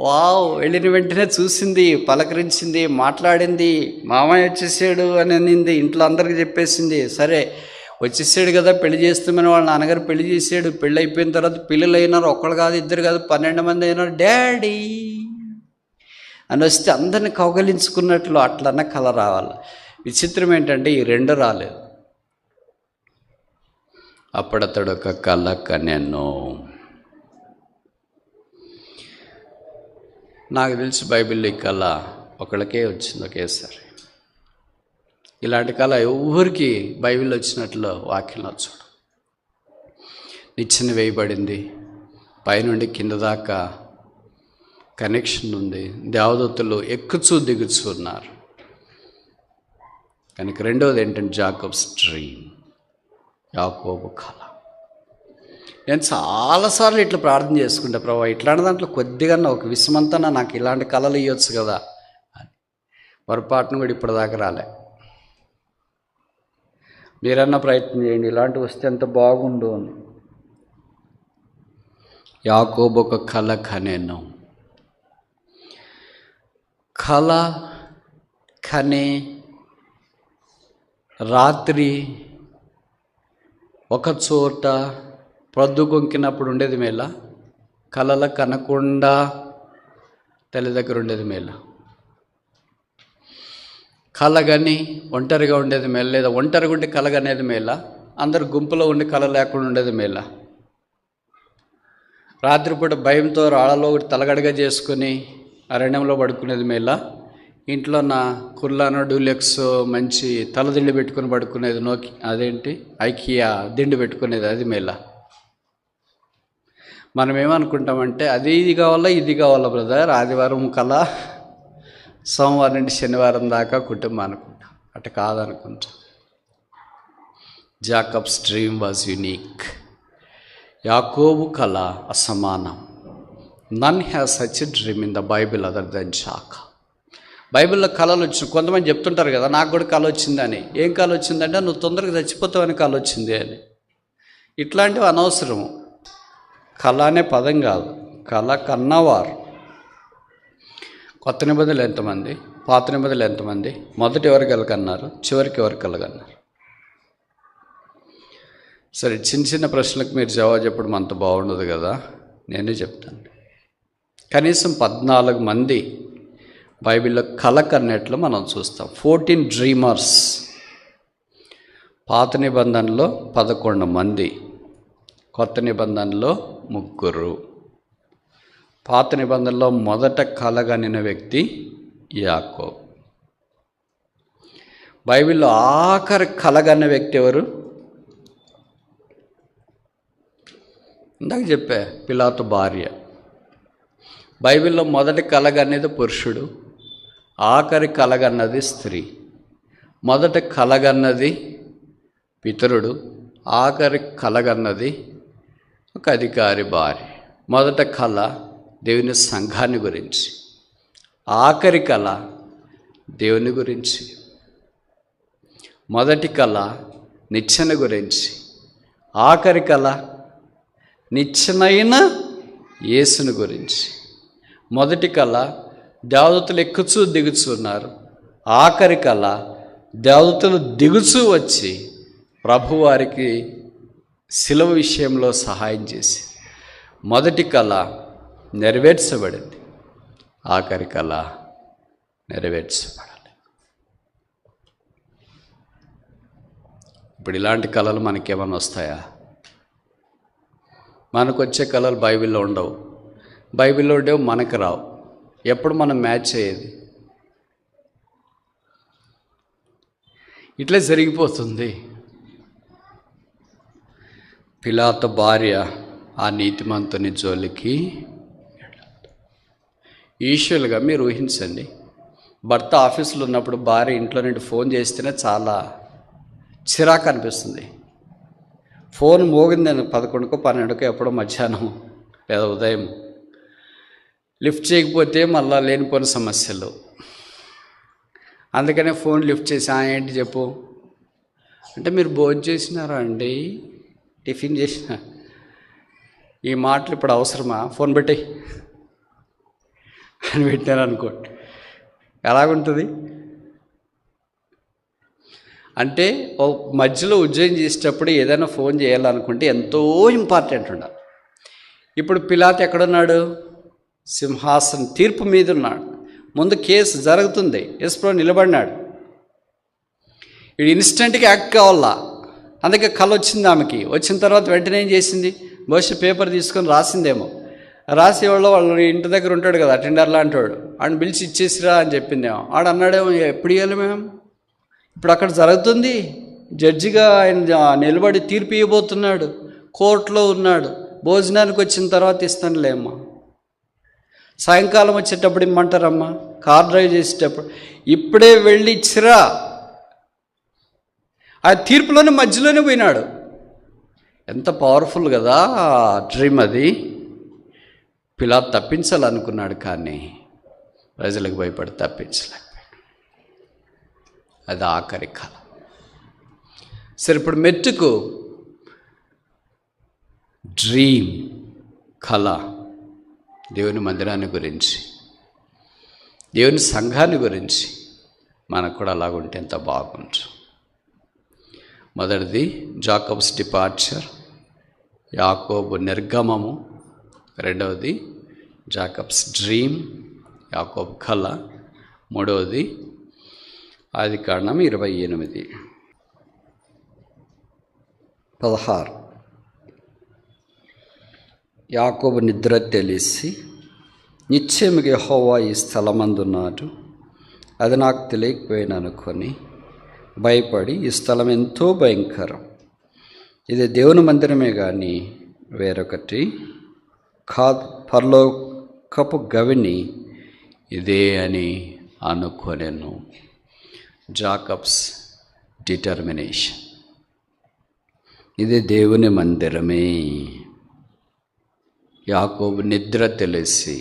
S1: వావ్, వెళ్ళిన వెంటనే చూసింది, పలకరించింది, మాట్లాడింది, మామయ్య వచ్చేసాడు అని అనింది, ఇంట్లో అందరికి చెప్పేసింది. సరే వచ్చేసాడు కదా, పెళ్లి చేస్తామని వాళ్ళ నాన్నగారు పెళ్లి చేసాడు. పెళ్ళి అయిపోయిన తర్వాత పిల్లలు అయినారు, ఒకళ్ళు కాదు, ఇద్దరు కాదు, 12 మంది అయినారు. డాడీ అని వస్తే అందరిని కౌగలించుకున్నట్లు అట్లన్న కళ రావాలి. విచిత్రం ఏంటంటే ఈ రెండు రాలేదు. అప్పుడతడు ఒక కళ కనెను. నాకు తెలిసి బైబిల్లో ఈ కళ ఒకళ్ళకే వచ్చింది ఒకేసారి. ఇలాంటి కళ ఎవరికి బైబిల్లో వచ్చినట్లు వాక్యంలో చూడు. నిచ్చెన వేయబడింది, పైనుండి కింద దాకా కనెక్షన్ ఉంది, దేవదూతలు ఎక్కుచూ దిగుచూ ఉన్నారు. కనుక రెండవది ఏంటంటే జాకబ్స్ డ్రీమ్, యాకోబు కళ. నేను చాలాసార్లు ఇట్లా ప్రార్థన చేసుకుంటా, ప్రభా ఇట్లాంటి దాంట్లో కొద్దిగా ఒక విషమంతా నాకు ఇలాంటి కళలు ఇవ్వచ్చు కదా అని. పొరపాటును కూడా ఇప్పటిదాకా రాలే. మీరన్నా ప్రయత్నం చేయండి, ఇలాంటివి వస్తే ఎంత బాగుండు అని. యాకోబు ఒక కళ కనెను. కళ కనే రాత్రి ఒక చోట ప్రొద్దుకొంకినప్పుడు ఉండేది మేళ, కలల కనకుండా తల్లి దగ్గర ఉండేది మేళ. కలగని ఒంటరిగా ఉండేది మేళ, లేదా ఒంటరిగా ఉండి కలగనేది మేళ, అందరు గుంపులో ఉండి కళ లేకుండా ఉండేది మేళ. రాత్రిపూట భయంతో రాళ్ళలో ఒకటి తలగడగా చేసుకుని అరణ్యంలో పడుకునేది మేళ, ఇంట్లో నా కుర్లానో డూలెక్స్ మంచి తలదిండి పెట్టుకుని పడుకునేది, నోకి అదేంటి ఐకియా దిండి పెట్టుకునేది, అది మేళ. మనం ఏమనుకుంటామంటే అది ఇది కావాలా ఇది కావాలా బ్రదర్, ఆదివారం కళ, సోమవారం నుండి శనివారం దాకా కుటుంబం అనుకుంటాం. అటు కాదనుకుంటాం. Jacob's dream was unique. యాకోబు కళ అసమానం. None has such a dream in the Bible other than Jacob. బైబిల్లో కళలు వచ్చిన కొంతమంది చెప్తుంటారు కదా, నాకు కూడా కళ వచ్చిందని. ఏం కళ వచ్చిందంటే నువ్వు తొందరగా చచ్చిపోతావని కళ వచ్చింది అని. ఇట్లాంటివి అనవసరము. కళ అనే పదం కాదు, కళ కన్నవారు. కొత్త నిబంధనలు ఎంతమంది, పాత నిబంధనలు ఎంతమంది, మొదటి ఎవరు కలగన్నారు, చివరికి ఎవరు కలగన్నారు? సరే, చిన్న చిన్న ప్రశ్నలకు మీరు జవాబు చెప్పడం అంత బాగుండదు కదా, నేనే చెప్తాను. కనీసం 14 మంది బైబిల్లో కళ కన్నట్లు మనం చూస్తాం. 14 డ్రీమర్స్. పాత నిబంధనలో 11 మంది, కొత్త నిబంధనలో 3. పాత నిబంధనలో మొదట కలగనిన వ్యక్తి యాకోబు. బైబిల్లో ఆఖరి కలగన్న వ్యక్తి ఎవరు? ఇందాక చెప్పా, పిలాతు భార్య. బైబిల్లో మొదటి కలగనేది పురుషుడు, ఆఖరి కలగన్నది స్త్రీ. మొదట కలగన్నది పితరుడు, ఆఖరి కలగన్నది ఒక అధికారి భార్య. మొదట కళ దేవుని సంఘాన్ని గురించి, ఆఖరి కళ దేవుని గురించి. మొదటి కళ నిచ్చెన గురించి, ఆఖరి కళ నిచ్చెనైన యేసుని గురించి. మొదటి కళ దేవదూతలు ఎక్కుచూ దిగుచూ ఉన్నారు, ఆఖరి కళ దేవదూతలు దిగుచూ వచ్చి ప్రభువారికి శిలువ విషయంలో సహాయం చేసి. మొదటి కళ నెరవేర్చబడింది, ఆఖరి కళ నెరవేర్చబడాలి. ఇప్పుడు ఇలాంటి కళలు మనకేమైనా వస్తాయా? మనకు వచ్చే కళలు బైబిల్లో ఉండవు, బైబిల్లో ఉండేవి మనకు రావు. ఎప్పుడు మనం మ్యాచ్ అయ్యేది? ఇట్లే జరిగిపోతుంది. పిలాతు భార్య ఆ నీతిమంతుని జోలికి. యూజువల్గా మీరు ఊహించండి, భర్త ఆఫీసులో ఉన్నప్పుడు భార్య ఇంట్లో నుండి ఫోన్ చేస్తేనే చాలా చిరాకు అనిపిస్తుంది. ఫోన్ మోగిందని 11కో 12కో ఎప్పుడో మధ్యాహ్నం లేదా ఉదయం, లిఫ్ట్ చేయకపోతే మళ్ళీ లేనిపోయిన సమస్యలు. అందుకనే ఫోన్ లిఫ్ట్ చేసి ఏంటి చెప్పు అంటే, మీరు భోజనం చేసినారా అండి, టిఫిన్ చేసిన, ఈ మాటలు ఇప్పుడు అవసరమా, ఫోన్ పెట్టి అని పెట్టారు అనుకోండి, ఎలాగుంటుంది అంటే. ఓ మధ్యలో ఉద్యోగం చేసేటప్పుడు ఏదైనా ఫోన్ చేయాలనుకుంటే ఎంతో ఇంపార్టెంట్ ఉండాలి. ఇప్పుడు పిలాతు ఎక్కడున్నాడు? సింహాసనం తీర్పు మీద ఉన్నాడు. ముందు కేసు జరుగుతుంది, యేసుప్రభు నిలబడినాడు. ఇది ఇన్స్టెంట్గా యాక్ట్ కావాలా. అందుకే కళ వచ్చింది ఆమెకి. వచ్చిన తర్వాత వెంటనే ఏం చేసింది? బహుశా పేపర్ తీసుకొని రాసిందేమో. రాసేవాళ్ళు వాళ్ళ ఇంటి దగ్గర ఉంటాడు కదా, అటెండర్లా అంటాడు, ఆయన పిలిచి ఇచ్చేసిరా అని చెప్పిందేమో. ఆడు అన్నాడేమో, ఎప్పుడు ఇవ్వాలి మేము, ఇప్పుడు అక్కడ జరుగుతుంది, జడ్జిగా ఆయన నిలబడి తీర్పు ఇవ్వబోతున్నాడు, కోర్టులో ఉన్నాడు, భోజనానికి వచ్చిన తర్వాత ఇస్తానులేమ్మా, సాయంకాలం వచ్చేటప్పుడు ఇమ్మంటారమ్మా, కార్ డ్రైవ్ చేసేటప్పుడు, ఇప్పుడే వెళ్ళి ఇచ్చిరా. ఆ తీర్పులోనే మధ్యలోనే పోయినాడు. ఎంత పవర్ఫుల్ కదా డ్రీమ్ అది. పిలాతు తప్పించాలనుకున్నాడు, కానీ ప్రజలకు భయపడి తప్పించలేకపోయాడు. అది ఆఖరి కళ. సరే, ఇప్పుడు మెట్టుకు డ్రీమ్, కళ, దేవుని మందిరాన్ని గురించి, దేవుని సంఘాన్ని గురించి మనకు కూడా అలాగుంటే ఎంత బాగుంటుంది. మొదటిది జాకబ్స్ డిపార్చర్, యాకోబు నిర్గమము. రెండవది జాకబ్స్ డ్రీమ్, యాకోబు కళ. మూడవది ఆదికాండం 28:16. యాకోబు నిద్ర తెలిసి, నిశ్చయముగా యెహోవా ఈ స్థలమందున్నాడు, అది నాకు తెలియకపోయాను అనుకొని భయపడి, ఈ స్థలం ఎంతో భయంకరం, ఇది దేవుని మందిరమే కానీ వేరొకటి కాదు, పరలోకపు గవిని ఇదే అని అనుకోనేను. జాకబ్స్ డిటర్మినేషన్, ఇది దేవుని మందిరమే. యాకోబు నిద్ర తెలిసి.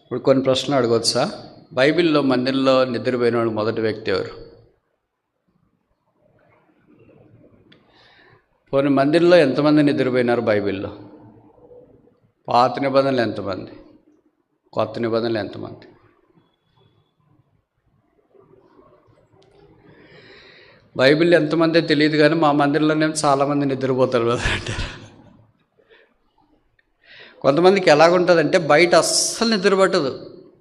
S1: ఇప్పుడు కొన్ని ప్రశ్నలు అడగవచ్చా? బైబిల్లో మందిరంలో నిద్రపోయిన వాడు మొదటి వ్యక్తి ఎవరు? పోనీ మందిరంలో ఎంతమంది నిద్రపోయినారు బైబిల్లో? పాత నిబంధనలు ఎంతమంది, కొత్త నిబంధనలు ఎంతమంది? బైబిల్ ఎంతమంది తెలియదు, కానీ మా మందిరంలోనే చాలామంది నిద్రపోతారు కదా అంటారు. కొంతమందికి ఎలాగుంటుందంటే, బయట అస్సలు నిద్ర పట్టదు,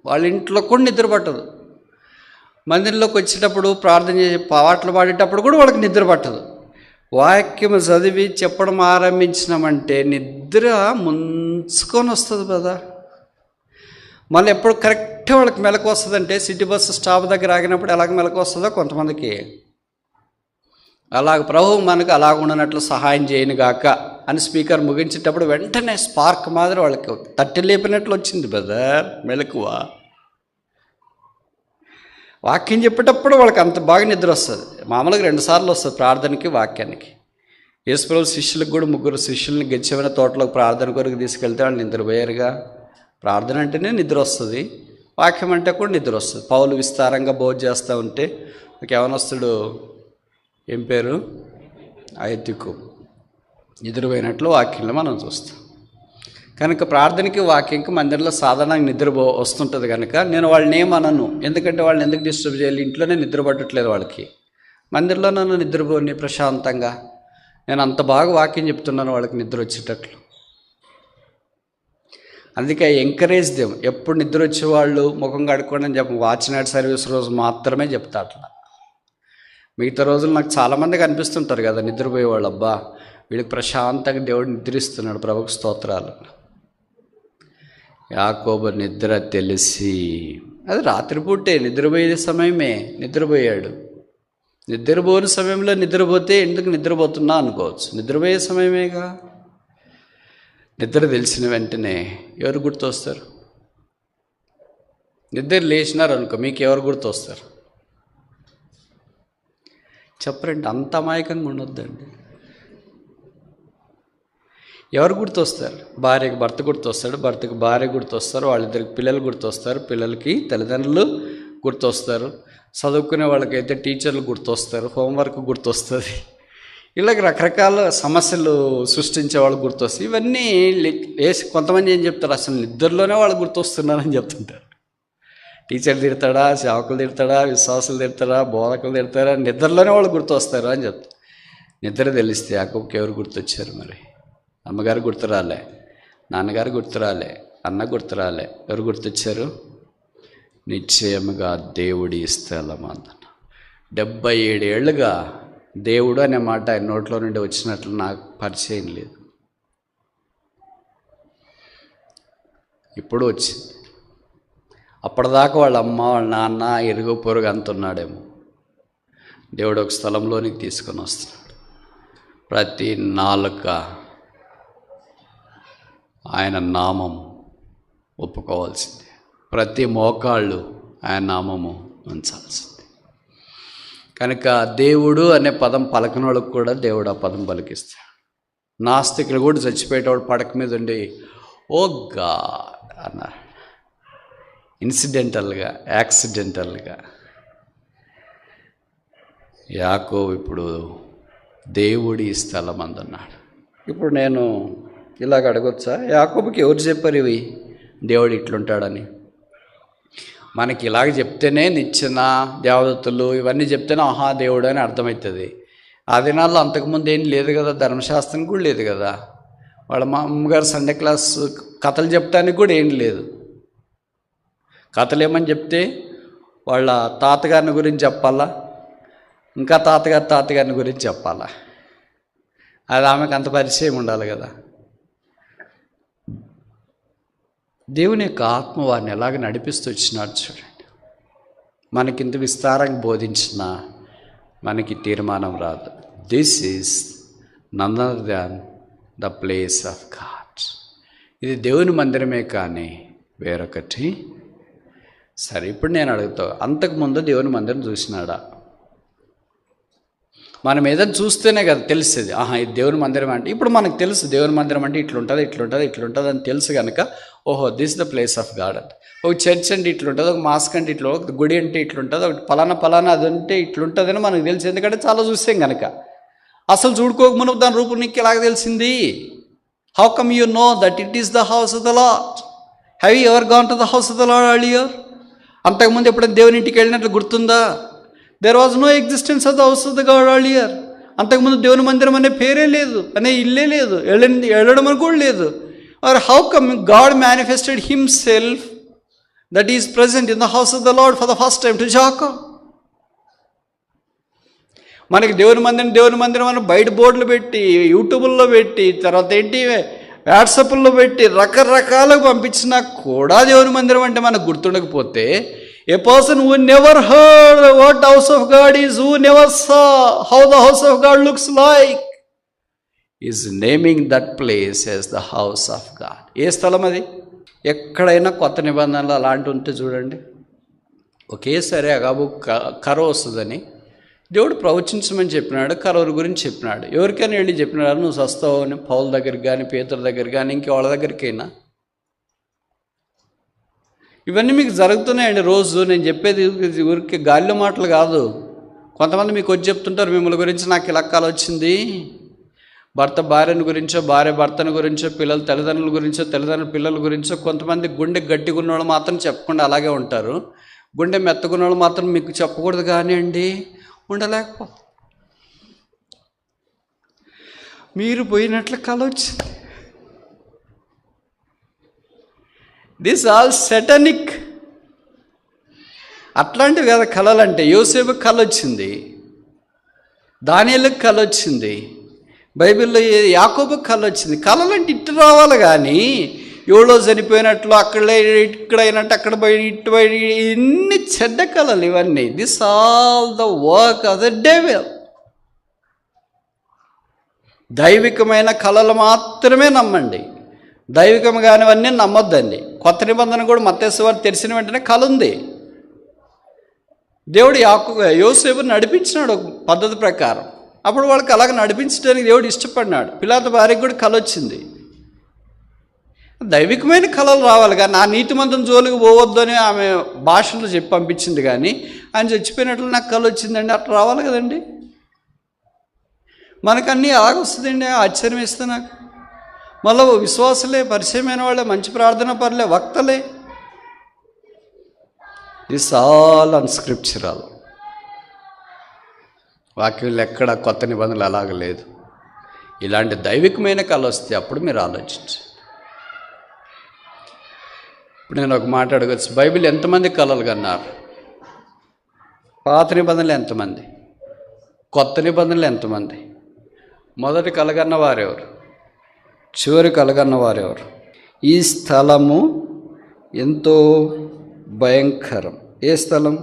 S1: వాళ్ళ ఇంట్లో కూడా నిద్ర పట్టదు, మందిరంలోకి వచ్చేటప్పుడు ప్రార్థన చేసి పాటలు పాడేటప్పుడు కూడా వాళ్ళకి నిద్ర పట్టదు. వాక్యం చదివి చెప్పడం ఆరంభించినామంటే నిద్ర ముంచుకొని వస్తుంది కదా. మళ్ళీ ఎప్పుడు కరెక్ట్గా వాళ్ళకి మెలకు వస్తుందంటే, సిటీ బస్సు స్టాప్ దగ్గర ఆగినప్పుడు ఎలాగ మెలకు వస్తుందో కొంతమందికి, అలాగ ప్రభువు మనకు అలాగ ఉండనట్లు సహాయం చేయను గాక అని స్పీకర్ ముగించేటప్పుడు వెంటనే స్పార్క్ మాదిరి వాళ్ళకి తట్టి లేపినట్లు వచ్చింది బ్రదర్ మెలకువ. వాక్యం చెప్పేటప్పుడు వాళ్ళకి అంత బాగా నిద్ర వస్తుంది. మామూలుగా 2 సార్లు వస్తుంది ప్రార్థనకి, వాక్యానికి. యేసుప్రభు శిష్యులకు కూడా 3 శిష్యుల్ని గెచ్చమైన తోటలోకి ప్రార్థన కొరకు తీసుకెళ్తే వాళ్ళు నిద్రపోయారుగా. ప్రార్థన అంటేనే నిద్ర వస్తుంది, వాక్యం అంటే కూడా నిద్ర వస్తుంది. పౌలు విస్తారంగా బోధ చేస్తూ ఉంటే ఒక యవనస్తుడు, ఏం పేరు, ఐతికు, నిద్రపోయినట్లు వాక్యంలో మనం చూస్తాం. కనుక ప్రార్థనకి వాక్యంకి మందిరంలో సాధారణంగా నిద్ర వస్తుంటుంది. కనుక నేను వాళ్ళని ఏమనను, ఎందుకంటే వాళ్ళని ఎందుకు డిస్టర్బ్ చేయాలి, ఇంట్లోనే నిద్ర పట్టట్లేదు వాళ్ళకి, మందిరంలో నన్ను నిద్రపోని ప్రశాంతంగా, నేను అంత బాగా వాక్యం చెప్తున్నాను వాళ్ళకి నిద్ర వచ్చేటట్లు. అందుకే ఎంకరేజ్ దేం. ఎప్పుడు నిద్ర వచ్చేవాళ్ళు ముఖం కడుక్కోండి అని చెప్పి వాచ్ నైట్ సర్వీస్ రోజు మాత్రమే చెప్తా. అట్లా మిగతా రోజులు నాకు చాలామంది కనిపిస్తుంటారు కదా నిద్రపోయేవాళ్ళు, అబ్బా వీడికి ప్రశాంతంగా దేవుడు నిద్రిస్తున్నాడు, ప్రభుకు స్తోత్రాలు. యాకోబు నిద్ర తెలిసి, అది రాత్రిపూటే నిద్రపోయే సమయమే, నిద్రపోయాడు. నిద్రపోని సమయంలో నిద్రపోతే ఎందుకు నిద్రపోతున్నా అనుకోవచ్చు, నిద్రపోయే సమయమేగా. నిద్ర తెలిసిన వెంటనే ఎవరు గుర్తొస్తారు? నిద్ర లేచినారు అనుకో, మీకు ఎవరు గుర్తొస్తారు? చెప్పరండి, అంత అమాయకంగా ఉండొద్దండి. ఎవరు గుర్తొస్తారు? భార్యకి భర్త గుర్తొస్తాడు, భర్తకి భార్య గుర్తొస్తారు, వాళ్ళిద్దరికి పిల్లలు గుర్తొస్తారు, పిల్లలకి తల్లిదండ్రులు గుర్తొస్తారు, చదువుకునే వాళ్ళకైతే టీచర్లు గుర్తొస్తారు, హోంవర్క్ గుర్తొస్తుంది, ఇలాగ రకరకాల సమస్యలు సృష్టించే వాళ్ళు గుర్తొస్తాయి. ఇవన్నీ లేచి కొంతమంది ఏం చెప్తారు, అసలు నిద్రలోనే వాళ్ళు గుర్తొస్తున్నారని చెప్తుంటారు. టీచర్ తిడతాడా, సేవకులు తిడతాడా, విశ్వాసులు తిడతాడా, బోధకులు తిడతారా, నిద్రలోనే వాళ్ళు గుర్తొస్తారు అని చెప్తారు. నిద్ర తెలిస్తే యాకోబుకి ఎవరు గుర్తొచ్చారు? మరి అమ్మగారు గుర్తురాలే, నాన్నగారు గుర్తురాలే, అన్న గుర్తురాలే, ఎవరు గుర్తొచ్చారు? నిశ్చయముగా దేవుడి స్థలం అన్న. 77 ఏళ్ళుగా దేవుడు అనే మాట ఆయన నోట్లో నుండి వచ్చినట్లు నాకు పరిచయం లేదు. ఇప్పుడు వచ్చింది. అప్పటిదాకా వాళ్ళ అమ్మ వాళ్ళ నాన్న ఇరుగు పొరుగు అంత ఉన్నాడేమో. దేవుడు ఒక స్థలంలోనికి తీసుకొని వస్తున్నాడు. ప్రతి నాలుక ఆయన నామం ఒప్పుకోవాల్సిందే, ప్రతి మోకాళ్ళు ఆయన నామము ఉంచాల్సిందే. కనుక దేవుడు అనే పదం పలకనోళ్ళకు కూడా దేవుడు ఆ పదం పలికిస్తాడు. నాస్తికులు కూడా చచ్చిపోయేటవాడు పడక మీద ఉండి ఓ గాడ్ అన్నారు. ఇన్సిడెంటల్గా, యాక్సిడెంటల్గా. యాకోబు ఇప్పుడు దేవుడి స్థలం అందున్నాడు. ఇప్పుడు నేను ఇలాగ అడగొచ్చా, యాకోబుకి ఎవరు చెప్పారు ఇవి దేవుడు ఇట్లుంటాడని? మనకి ఇలాగ చెప్తేనే నిచ్చెన, దేవదత్తులు ఇవన్నీ చెప్తేనే ఆహా దేవుడు అని అర్థమవుతుంది. ఆ దినాల్లో అంతకుముందు ఏం లేదు కదా, ధర్మశాస్త్రం కూడా లేదు కదా. వాళ్ళ మా అమ్మగారు సండే క్లాస్ కథలు చెప్పడానికి కూడా ఏం లేదు. కథలు ఏమని చెప్తే వాళ్ళ తాతగారిని గురించి చెప్పాలా, ఇంకా తాతగారిని గురించి చెప్పాలా. అది ఆమెకు అంత పరిచయం ఉండాలి కదా. దేవుని యొక్క ఆత్మ వారిని ఎలాగ నడిపిస్తూ వచ్చినాడు చూడండి. మనకింత విస్తారంగా బోధించినా మనకి తీర్మానం రాదు. This is none other than the place of God. ఇది దేవుని మందిరమే కానీ వేరొకటి. సరే, ఇప్పుడు నేను అడుగుతా, అంతకుముందు దేవుని మందిరం చూసినాడా? మనం ఏదైనా చూస్తేనే కదా తెలిసేది, ఆహా ఇది దేవుని మందిరం అంటే. ఇప్పుడు మనకు తెలుసు దేవుని మందిరం అంటే ఇట్లుంటుంది, ఇట్లుంటుంది, ఇట్లుంటుంది అని తెలుసు కనుక ఓహో this the place of God అంటే. ఒక చర్చ్ అంటే ఇట్లుంటుంది, ఒక మాస్క్ అంటే ఇట్లా, ఒక గుడి అంటే ఇట్లుంటుంది, ఒకటి పలానా అది అంటే ఇట్లుంటుందని మనకు తెలుసు. ఎందుకంటే చాలా చూసాం కనుక. అసలు చూడుకోకముందు దాని రూపం నీకు ఎలాగ తెలిసింది? How come you know that it is the house of the Lord? Have you ever gone to the house of the Lord earlier? అంతకుముందు ఎప్పుడైనా దేవుని ఇంటికి వెళ్ళినట్లు గుర్తుందా? There was no existence of the house of the God earlier. అంతకుముందు దేవుని మందిరం అనే పేరే లేదు, అనే ఇల్లే లేదు, వెళ్ళడం అని కూడా లేదు. Or how come God manifested himself that is present in the house of the Lord for the first time to Jacob? మనకి దేవుని మందిరం అని బయట బోర్డులు పెట్టి, యూట్యూబ్లో పెట్టి, తర్వాత ఏంటి వాట్సాప్లో పెట్టి రకరకాలుగా పంపించినా కూడా దేవుని మందిరం అంటే మనకు గుర్తుండకపోతే, a person who never heard what house of God is, who never saw how the house of God looks like, is naming that place as the house of God. ఏ స్థలం అది? ఎక్కడైనా కొత్త నిబంధనలు అలాంటి ఉంటే చూడండి, ఒకేసారి అగాబు కరో వస్తుందని దేవుడు ప్రవచించమని చెప్పినాడు, కరోరు గురించి చెప్పినాడు. ఎవరికైనా వెళ్ళి చెప్పినాడు నువ్వు సస్తావు అని, పౌల దగ్గరికి కానీ, పేతురు దగ్గర కానీ, ఇంకెవాళ్ళ దగ్గరికైనా. ఇవన్నీ మీకు జరుగుతున్నాయండి రోజు. నేను చెప్పేది ఊరికి గాలిలో మాటలు కాదు. కొంతమంది మీకు వచ్చి చెప్తుంటారు మిమ్మల్ని గురించి, నాకు ఇలా కాలం వచ్చింది, భర్త భార్యను గురించో, భార్య భర్తను గురించో, పిల్లలు తల్లిదండ్రుల గురించో, తల్లిదండ్రుల పిల్లల గురించో. కొంతమంది గుండె గట్టిగా ఉన్నవాళ్ళు మాత్రం చెప్పకుండా అలాగే ఉంటారు, గుండె మెత్తగున్న వాళ్ళు మాత్రం మీకు చెప్పకూడదు కానీ అండి ఉండలేకపో. మీరు పోయినట్లు కల వచ్చింది. This all satanic. అట్లాంటివి కదా కళలంటే. యోసేపుకి కళ వచ్చింది, దానియేలుకి కళ వచ్చింది, బైబిల్లో యాకోబుకి కళ వచ్చింది. కళలంటే ఇట్టు రావాలి కానీ ఎవడో చనిపోయినట్లు, అక్కడ ఇక్కడ అయినట్టు, అక్కడ పోయి ఇటు పోయి, ఇన్ని చెడ్డ కళలు ఇవన్నీ. This all the work of the devil. దైవికమైన కళలు మాత్రమే నమ్మండి. దైవికం కానివన్నీ నమ్మొద్దండి. కొత్త నిబంధన కూడా మత్తయి వారు తెరిచిన వెంటనే కళ ఉంది. దేవుడు యోసేపుని నడిపించినాడు ఒక పద్ధతి ప్రకారం. అప్పుడు వాళ్ళకి అలాగ నడిపించడానికి దేవుడు ఇష్టపడినాడు. పిలాతు భార్యకు కూడా కళ వచ్చింది. దైవికమైన కళలు రావాలి కానీ నా నీతిమంతం జోలికి పోవద్దు అని ఆమె భాషలో చెప్పి పంపించింది. కానీ ఆయన చచ్చిపోయినట్లు నాకు కళ వచ్చిందండి, అట్లా రావాలి కదండి. మనకన్నీ అలాగొస్తుందండి, ఆశ్చర్యం వేస్తే నాకు. మళ్ళీ విశ్వాసులే, పరిచయమైన వాళ్ళే, మంచి ప్రార్థన పరులే, వక్తలే. This all అన్స్క్రిప్చరల్. వాక్యంలో ఎక్కడ కొత్త నిబంధనలు అలాగ లేదు. ఇలాంటి దైవికమైన కళ వస్తే అప్పుడు మీరు ఆలోచించు. ఇప్పుడు నేను ఒక మాట అడగచ్చు, బైబిల్ ఎంతమంది కళలు కన్నారు? పాత నిబంధనలు ఎంతమంది? కొత్త నిబంధనలు ఎంతమంది? మొదటి కలగన్న వారెవరు? చివరి కలగన్న వారెవరు? ఈ స్థలము ఎంతో భయంకరం. ఏ స్థలం?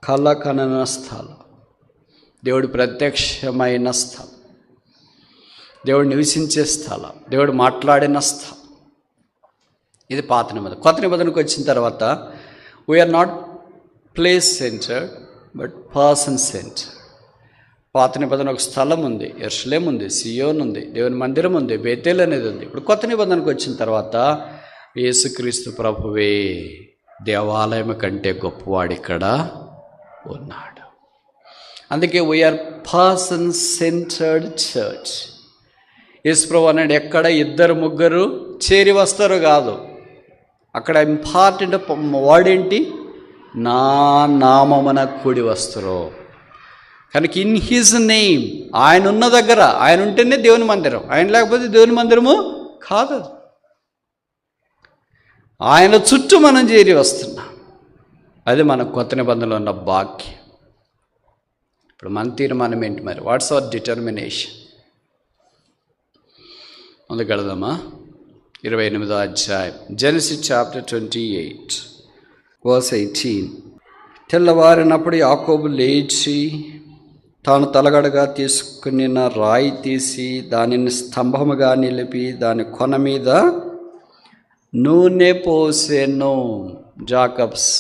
S1: కళ కనన స్థలం, దేవుడు ప్రత్యక్షమైన స్థలం, దేవుడు నివసించే స్థలం, దేవుడు మాట్లాడిన స్థలం. ఇది పాత నిబంధన. కొత్త నిబంధనకు వచ్చిన తర్వాత we are not place centered but person centered. పాత నిబంధన ఒక స్థలం ఉంది, యెరూషలేము ఉంది, సియోన్ ఉంది, దేవుని మందిరం ఉంది, బేతేల్ అనేది ఉంది. ఇప్పుడు కొత్త నిబంధనకు వచ్చిన తర్వాత యేసుక్రీస్తు ప్రభువే దేవాలయం కంటే గొప్పవాడు ఇక్కడ ఉన్నాడు. అందుకే వీఆర్ పర్సన్ సెంటర్డ్ చర్చ్. యేసు ప్రభు అన్నాడు, ఎక్కడ ఇద్దరు ముగ్గురు చేరి వస్తారు కాదు, అక్కడ ఇంపార్టెంట్ వర్డ్ ఏంటి? నా నామమున కూడి వస్తారు. కనుక ఇన్ హిజ్ నేమ్, ఆయన ఉన్న దగ్గర, ఆయన ఉంటేనే దేవుని మందిరం, ఆయన లేకపోతే దేవుని మందిరము కాదు. ఆయన చుట్టూ మనం చేరి వస్తున్నాం. అది మన కొత్త నిబంధనలో ఉన్న భాగ్యం. ఇప్పుడు మన తీర్మానం ఏంటి మరి? What's our determination? ముందుకు వెళదామా? 28వ అధ్యాయం, జెనసిస్ చాప్టర్ 28 verse 18. తెల్లవారినప్పుడు యాకోబు లేచి తాను తలగడగా తీసుకుని రాయి తీసి దానిని స్తంభముగా నిలిపి దాని కొన మీద నూనె పోసెను. Jacob's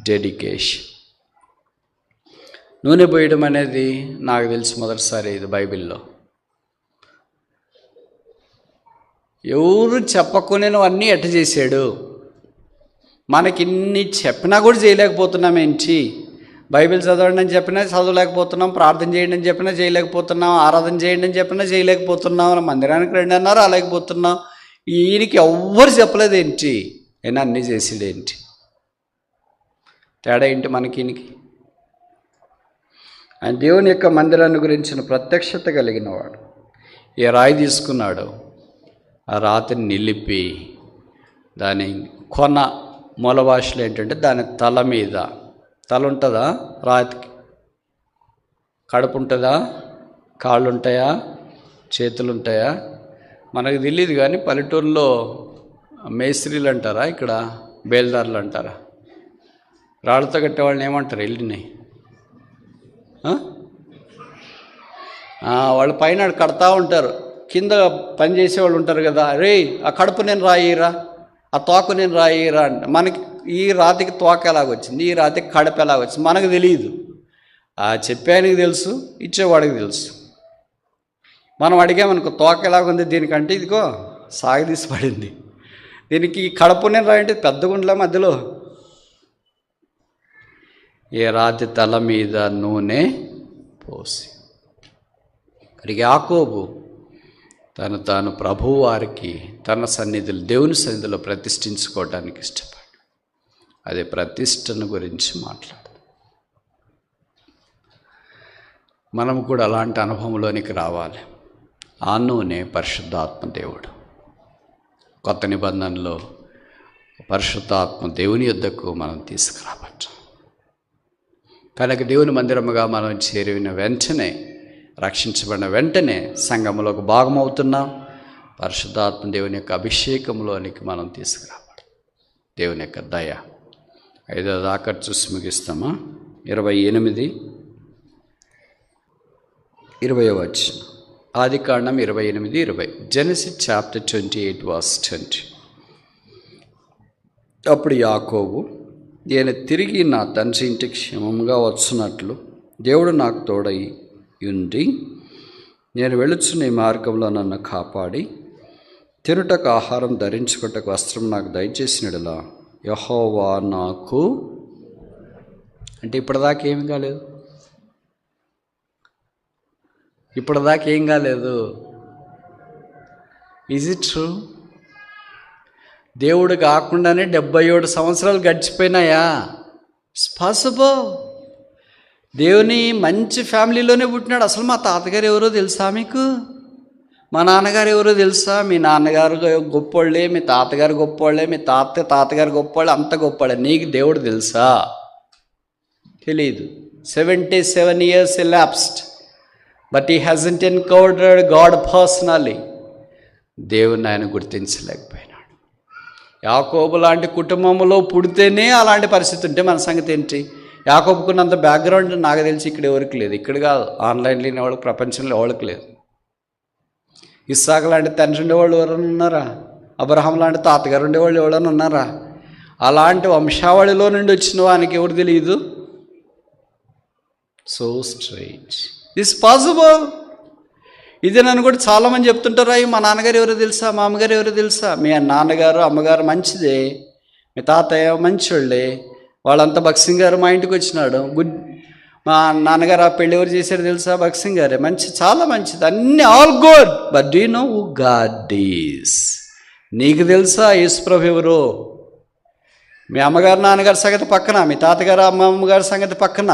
S1: dedication. నూనె పోయడం అనేది నాకు తెలిసి మొదటిసారి ఇది బైబిల్లో. ఎవరు చెప్పకునేవన్నీ ఎట్ట చేశాడు? మనకి ఇన్ని చెప్పినా కూడా చేయలేకపోతున్నామేంటి? బైబిల్ చదవండి అని చెప్పినా చదవలేకపోతున్నాం, ప్రార్థన చేయండి అని చెప్పినా చేయలేకపోతున్నాం, ఆరాధన చేయండి అని చెప్పినా చేయలేకపోతున్నాం, మందిరానికి రండి అన్నారు అలాగపోతున్నాం. ఈయనకి ఎవ్వరు చెప్పలేదేంటి? అయినా అన్నీ చేసాడేంటి? తేడా ఏంటి మనకి ఈయనకి? ఆయన దేవుని యొక్క మందిరాన్ని గురించిన ప్రత్యక్షత కలిగిన వాడు. ఏ రాయి తీసుకున్నాడు, ఆ రాతిని నిలిపి దాని కొన, మూల భాషలో ఏంటంటే దాని తల మీద, తల ఉంటుందా రాతికి? కడుపు ఉంటుందా? కాళ్ళు ఉంటాయా? చేతులు ఉంటాయా? మనకు తెలియదు. కానీ పల్లెటూరులో మేస్త్రీలు అంటారా, ఇక్కడ బేల్దారులు అంటారా? రాళ్ళతో కట్టేవాళ్ళని ఏమంటారు? వెళ్ళినాయి వాళ్ళు పైన కడతా ఉంటారు, కింద పని చేసేవాళ్ళు ఉంటారు కదా, రే ఆ కడుపు నేను రాయిరా, ఆ తోక నేను రాయిరా అంట. మనకి ఈ రాతికి తోక ఎలాగొచ్చింది, ఈ రాతికి కడప ఎలాగొచ్చింది మనకు తెలియదు. ఆ చెప్పానికి తెలుసు, ఇచ్చేవాడికి తెలుసు. మనం అడిగామనుకో తోక ఎలాగుంది దీనికంటే, ఇదిగో సాగదీసి పడింది. దీనికి కడపు నేను రాయంటే పెద్ద గుండెల మధ్యలో. ఏ రాతి తల మీద నూనె పోసి. అడిగి యాకోబు తాను ప్రభువు వారికి తన సన్నిధులు, దేవుని సన్నిధిలో ప్రతిష్ఠించుకోవడానికి ఇష్టపడి అదే ప్రతిష్టను గురించి మాట్లాడు. మనం కూడా అలాంటి అనుభవంలోనికి రావాలి. ఆ నూనె పరిశుద్ధాత్మ దేవుడు. కొత్త నిబంధనలో పరిశుద్ధాత్మ దేవుని యొద్దకు మనం తీసుకురావచ్చు. కనుక దేవుని మందిరముగా మనం చేరిన వెంటనే, రక్షించబడిన వెంటనే సంఘములోకి భాగమవుతున్నాం. పరిశుద్ధాత్మ దేవుని యొక్క అభిషేకంలోనికి మనం తీసుకురావాలి. దేవుని యొక్క దయ. 5వ దాకా చూసి ముగిస్తామా? 28, 20వ వచనం. ఆదికాండం 28:20. Genesis chapter 28 verse 20. అప్పుడు యాకోబు, నేను తిరిగి నా తండ్రి ఇంటికి క్షేమంగా వచ్చున్నట్లు దేవుడు నాకు తోడై ఉండి నేను వెళుచున్న ఈ మార్గంలో నన్ను కాపాడి తినుటకు ఆహారం, ధరించుకుటకు వస్త్రం నాకు దయచేసినడులా యెహోవా నాకు, అంటే ఇప్పటిదాకా ఏమి కాలేదు, ఇప్పటిదాకా ఏం కాలేదు. Is it true? దేవుడు కాకుండానే 77 సంవత్సరాలు గడిచిపోయినాయా? It's possible. దేవుని మంచి ఫ్యామిలీలోనే పుట్టినాడు. అసలు మా తాతగారు ఎవరో తెలుసా మీకు? మా నాన్నగారు ఎవరో తెలుసా? మీ నాన్నగారు గొప్పోళ్ళే, మీ తాతగారు గొప్పోళ్ళే, మీ తాతగారు గొప్పోళ్ళే, అంత గొప్పోళ్ళే. నీకు దేవుడు తెలుసా? తెలీదు. 77 years elapsed, but he hasn't encountered God personally. దేవుని ఆయన గుర్తించలేకపోయినాడు. యాకోబు లాంటి కుటుంబంలో పుడితేనే అలాంటి పరిస్థితి ఉంటే మన సంగతి ఏంటి? యాకోబుకున్నంత బ్యాక్గ్రౌండ్ నాకు తెలిసి ఇక్కడ ఎవరికి లేదు. ఇక్కడ కాదు, ఆన్లైన్లో వాళ్ళకి, ప్రపంచంలో ఎవరికి లేదు. ఇస్సాకు లాంటి తండ్రి ఉండేవాళ్ళు ఎవరైనా ఉన్నారా? అబ్రహాం లాంటి తాతగారు ఉండేవాళ్ళు ఎవరైనా ఉన్నారా? అలాంటి వంశావళిలో నుండి వచ్చిన వానికి ఎవరు తెలియదు? So strange. This possible. ఇది నన్ను కూడా చాలామంది చెప్తుంటారు, అయ్యి మా నాన్నగారు ఎవరో తెలుసా, మా అమ్మగారు ఎవరో తెలుసా? మీ నాన్నగారు అమ్మగారు మంచిదే, మీ తాతయ్య మంచోళ్ళే, వాళ్ళంతా భక్సింగ్ గారు మా ఇంటికి వచ్చినాడు, మా నాన్నగారు ఆ పెళ్ళి ఎవరు చేశారు తెలుసా? భక్సింగ్ గారే, మంచి, చాలా మంచిది, అన్నీ all good. But do you know who God is? నీకు తెలుసా యేసుప్రభు ఎవరో? మీ అమ్మగారు నాన్నగారి సంగతి పక్కన, మీ తాతగారు అమ్మగారి సంగతి పక్కన,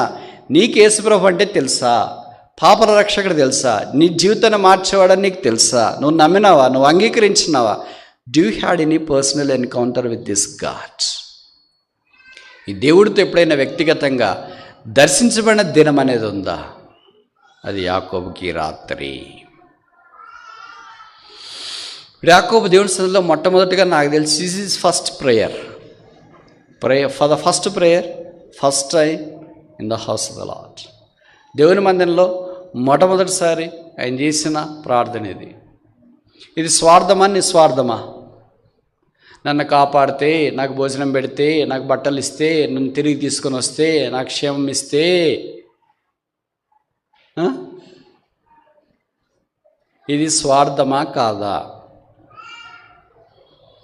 S1: నీకు యేసుప్రభు అంటే తెలుసా? పాపల రక్షకుడు తెలుసా? నీ జీవితాన్ని మార్చేవాడని నీకు తెలుసా? నువ్వు నమ్మినావా? నువ్వు అంగీకరించినావా? Do you had any personal encounter with this God? ఈ దేవుడితో ఎప్పుడైనా వ్యక్తిగతంగా దర్శించబడిన దినం అనేది ఉందా? అది యాకోబుకి రాత్రి. యాకోబు దేవుడి సన్నిధిలో మొట్టమొదటిగా నాకు తెలిసి this is first prayer for the first prayer, first time in the house of the lord. దేవుని మందిరంలో మొట్టమొదటిసారి ఆయన చేసిన ప్రార్థన ఇది. ఇది స్వార్థమా, నిస్వార్థమా? నన్ను కాపాడితే, నాకు భోజనం పెడితే, నాకు బట్టలు ఇస్తే, నన్ను తిరిగి తీసుకొని వస్తే, నాకు క్షేమం ఇస్తే, ఇది స్వార్థమా కాదా?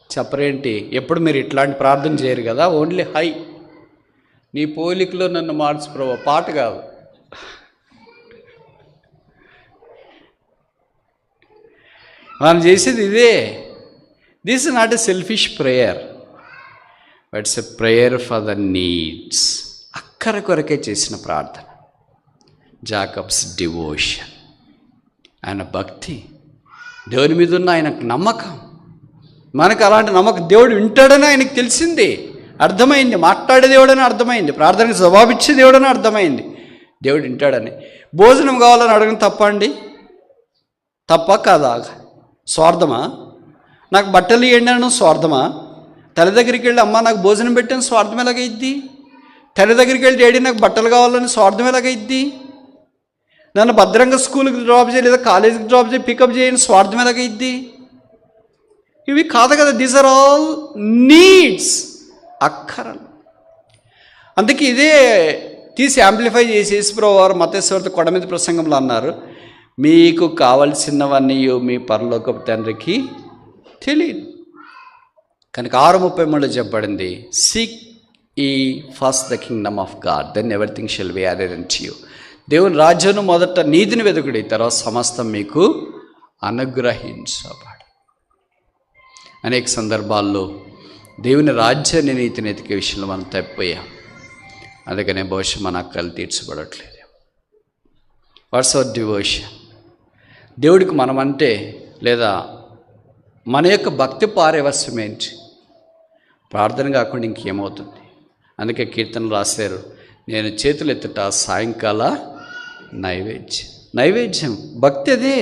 S1: చెప్పరేంటి? ఎప్పుడు మీరు ఇట్లాంటి ప్రార్థన చేయరు కదా. ఓన్లీ హై, నీ పోలికలో నన్ను మార్చు ప్రభువా, పాట కాదు. మనం చేసేది ఇదే. This is not a selfish prayer, but it's a prayer for the needs. అక్కర కొరకే చేసిన ప్రార్థన. జాకబ్స్ డివోషన్, ఆయన భక్తి, దేవుని మీద ఉన్న ఆయనకు నమ్మకం. మనకు అలాంటి నమ్మకం, దేవుడు వింటాడని ఆయనకు తెలిసింది, అర్థమైంది. మాట్లాడే దేవుడని అర్థమైంది, ప్రార్థనకు జవాబిచ్చే దేవుడని అర్థమైంది, దేవుడు వింటాడని. భోజనం కావాలని అడగడం తప్ప అండి? తప్ప కాదా? స్వార్థమా? నాకు బట్టలు ఇవ్వండి అనడం స్వార్థమా? తల్లి దగ్గరికి వెళ్ళి అమ్మ నాకు భోజనం పెట్టాను స్వార్థం ఎలాగైద్ది? తల్లి దగ్గరికి వెళ్ళి డాడీ నాకు బట్టలు కావాలని స్వార్థం ఎలాగైద్ది? నన్ను భద్రంగా స్కూల్కి డ్రాప్ చేయ, లేదా కాలేజీకి డ్రాప్ చేయి, పికప్ చేయని స్వార్థం ఎలాగైద్ది? ఇవి కాదు కదా. దీస్ ఆర్ ఆల్ నీడ్స్, అక్కరలు. అందుకే ఇదే తీసి యాంప్లిఫై చేసి యేసుప్రభువు వారు మత్తయి కొండ మీద ప్రసంగంలో అన్నారు, మీకు కావలసినవన్నీ మీ పరలోకపు తండ్రికి తెలియదు. కనుక 6:33 చెప్పబడింది, seek ye first the kingdom of God, then everything shall be added unto you. దేవుని రాజ్యం మొదట నీతిని వెతుకుడి, తర్వాత సమస్తం మీకు అనుగ్రహించబడు. అనేక సందర్భాల్లో దేవుని రాజ్యాన్ని, నీతిని ఎతికే విషయంలో మనం తప్పిపోయాం. అందుకనే బహుశా మన అక్కలు తీర్చబడట్లేదు. What's our devotion? దేవుడికి మనమంటే, లేదా మన యొక్క భక్తి పారవస్యం ఏంటి? ప్రార్థన కాకుండా ఇంకేమవుతుంది? అందుకే కీర్తనలు రాశారు, నేను చేతులు ఎత్తుట సాయంకాల నైవేద్యం. భక్తి అదే.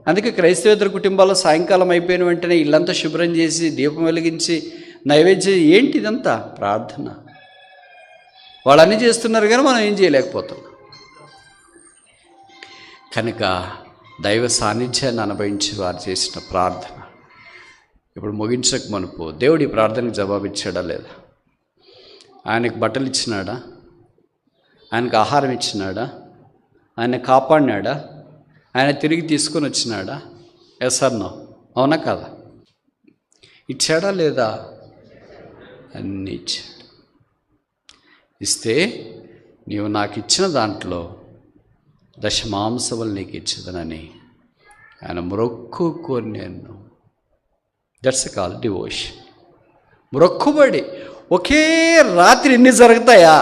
S1: అందుకే క్రైస్తవేతర కుటుంబాల్లో సాయంకాలం అయిపోయిన వెంటనే ఇల్లంతా శుభ్రం చేసి దీపం వెలిగించి నైవేద్యం ఏంటి? ఇదంతా ప్రార్థన. వాళ్ళన్నీ చేస్తున్నారు కానీ మనం ఏం చేయలేకపోతున్నాం. కనుక దైవ సాన్నిధ్యాన్ని అనుభవించి వారు చేసిన ప్రార్థన ఇప్పుడు ముగించక మునుపు దేవుడు ఈ ప్రార్థనకు జవాబిచ్చాడా లేదా? ఆయనకు బట్టలు ఇచ్చినాడా? ఆయనకు ఆహారం ఇచ్చినాడా? ఆయన కాపాడినాడా? ఆయన తిరిగి తీసుకొని వచ్చినాడా? Yes are no? అవునా కదా? ఇచ్చాడా లేదా? అన్నీ ఇచ్చాడు. ఇస్తే నీవు నాకు ఇచ్చిన దాంట్లో దశమాంసములు నీకు ఇచ్చదనని ఆయన మొక్కుకొని నేను. That's call devotion. మొక్కుబడి. ఒకే రాత్రి ఎన్ని జరుగుతాయా?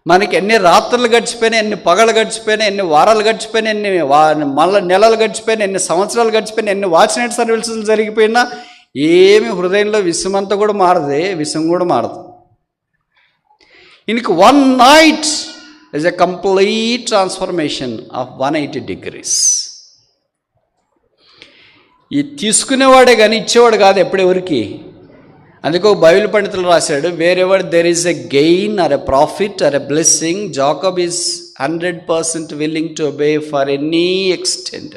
S1: మనకి ఎన్ని రాత్రులు గడిచిపోయినా, ఎన్ని పగలు గడిచిపోయినా, ఎన్ని వారాలు గడిచిపోయినా, ఎన్ని మళ్ళీ నెలలు గడిచిపోయినా, ఎన్ని సంవత్సరాలు గడిచిపోయినా, ఎన్ని వాచ్ నైట్ సర్వీసులు జరిగిపోయినా ఏమి హృదయంలో విషమంతా కూడా మారదే, విషం కూడా మారదు. ఇంక 1 night is a complete transformation of 180 degrees. ఈ తీసుకునేవాడే కానీ ఇచ్చేవాడు కాదు ఎప్పుడెవరికి. అందుకే బైబిల్ పండితులు రాశాడు, wherever there is a gain or a profit or a blessing, Jacob is 100% willing to obey for any extent.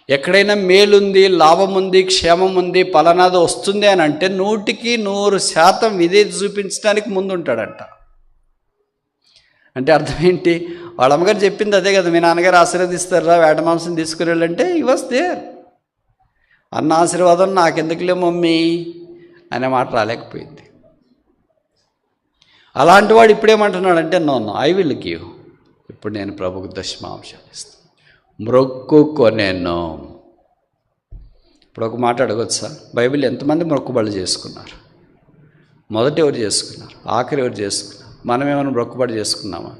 S1: ఎక్కడైనా మేలుంది, లాభం ఉంది, క్షేమం ఉంది, పలానాది వస్తుంది అని అంటే 100% విధేయత చూపించడానికి ముందుంటాడంట. అంటే అర్థం ఏంటి? వాళ్ళ అమ్మగారు చెప్పింది అదే కదా, మీ నాన్నగారు ఆశీర్వదిస్తారా వేట మాంసం తీసుకుని వెళ్ళంటే ఈ వాస్ దేర్. అన్న ఆశీర్వాదం నాకెందుకులే మమ్మీ అనే మాట రాలేకపోయింది. అలాంటి వాడు ఇప్పుడేమంటున్నాడంటే నో ఐ విల్ గివ్. ఇప్పుడు నేను ప్రభుకు దశమాంశాలు ఇస్తాను, మొక్కుకొనేను. ఇప్పుడు ఒక మాట అడగొచ్చా? బైబిల్ ఎంతమంది మొక్కుబడులు చేసుకున్నారు? మొదట ఎవరు చేసుకున్నారు? ఆఖరి ఎవరు చేసుకున్నారు? మనం ఏమైనా మొక్కుబడి చేసుకున్నామా?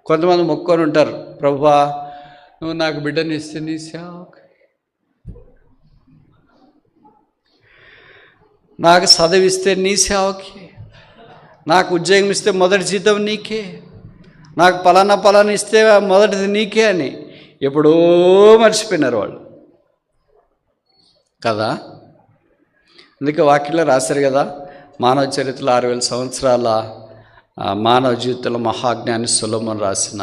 S1: కొంతమంది మొక్కుకొని ఉంటారు, ప్రభువా నువ్వు నాకు బిడ్డని ఇస్తే నీ సేవకి, నాకు చదివిస్తే నీ సేవకి, నాకు ఉద్యోగం ఇస్తే మొదటి జీతం నీకే, నాకు పలానా ఇస్తే మొదటిది నీకే అని ఎప్పుడో మర్చిపోయినారు వాళ్ళు కదా. అందుకే వాక్యంలో రాశారు కదా, మానవ చరిత్రలో 6000 సంవత్సరాల మానవ జీవితంలో మహాజ్ఞాని సొలొమోను రాసిన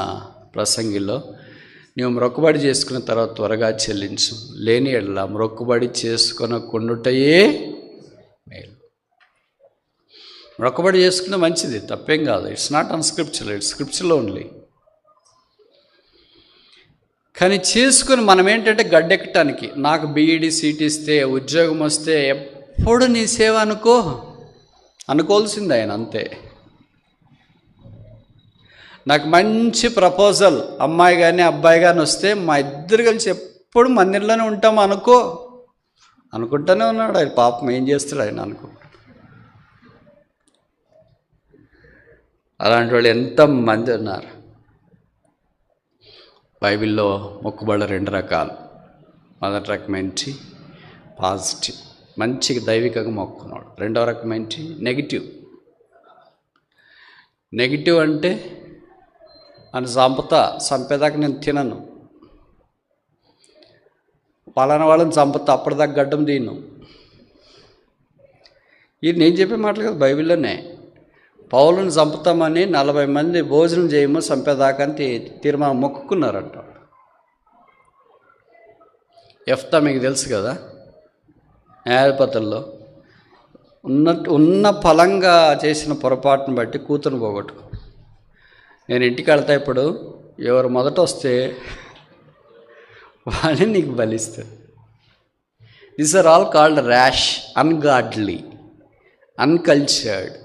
S1: ప్రసంగిలో, నీవు మొక్కుబడి చేసుకున్న తర్వాత త్వరగా చెల్లించు, లేని ఎడల మొక్కుబడి చేసుకొనకుండుటయే మేలు. మొక్కుబడి చేసుకున్న మంచిది, తప్పేం కాదు. It's not unscriptural, it's scriptural only. కానీ చేసుకొని మనం ఏంటంటే గడ్డెక్కటానికి, నాకు బీఈడి సీట్ ఇస్తే, ఉద్యోగం వస్తే ఎప్పుడు నీ సేవ అనుకోవాల్సింది ఆయన అంతే. నాకు మంచి ప్రపోజల్ అమ్మాయి కానీ అబ్బాయి కానీ వస్తే మా ఇద్దరు కలిసి ఎప్పుడు మందిరంలోనే ఉంటాము అనుకుంటూనే ఉన్నాడు ఆయన. పాపం ఏం చేస్తాడు ఆయన అలాంటి వాళ్ళు ఎంతమంది ఉన్నారు. బైబిల్లో మొక్కుబడులు 2 రకాలు. మొదటి రకం ఏంటి? పాజిటివ్, మంచిగా దైవికంగా మొక్కున్నాడు. రెండవ రకం ఏంటి? నెగిటివ్ అంటే అని చంపేదాకా నేను తినను, పలానా వాళ్ళని చంపుతా అప్పటిదాకా గడ్డం తీయను. ఇది నేను చెప్పే మాటలు కదా, బైబిల్లోనే. పౌలుని చంపుతామని 40 మంది భోజనం చేయము చంపేదాకా అని తీర్మానం మొక్కుకున్నారంట. యెఫ్తా మీకు తెలుసు కదా, న్యాయాధిపతుల్లో ఉన్న ఫలంగా చేసిన పొరపాటును బట్టి కూతురు పోగొట్టుకో. నేను ఇంటికి వెళ్తా, ఇప్పుడు ఎవరు మొదట వస్తే వాళ్ళని నీకు బలిస్తుంది. These are all called rash, ungodly, uncultured,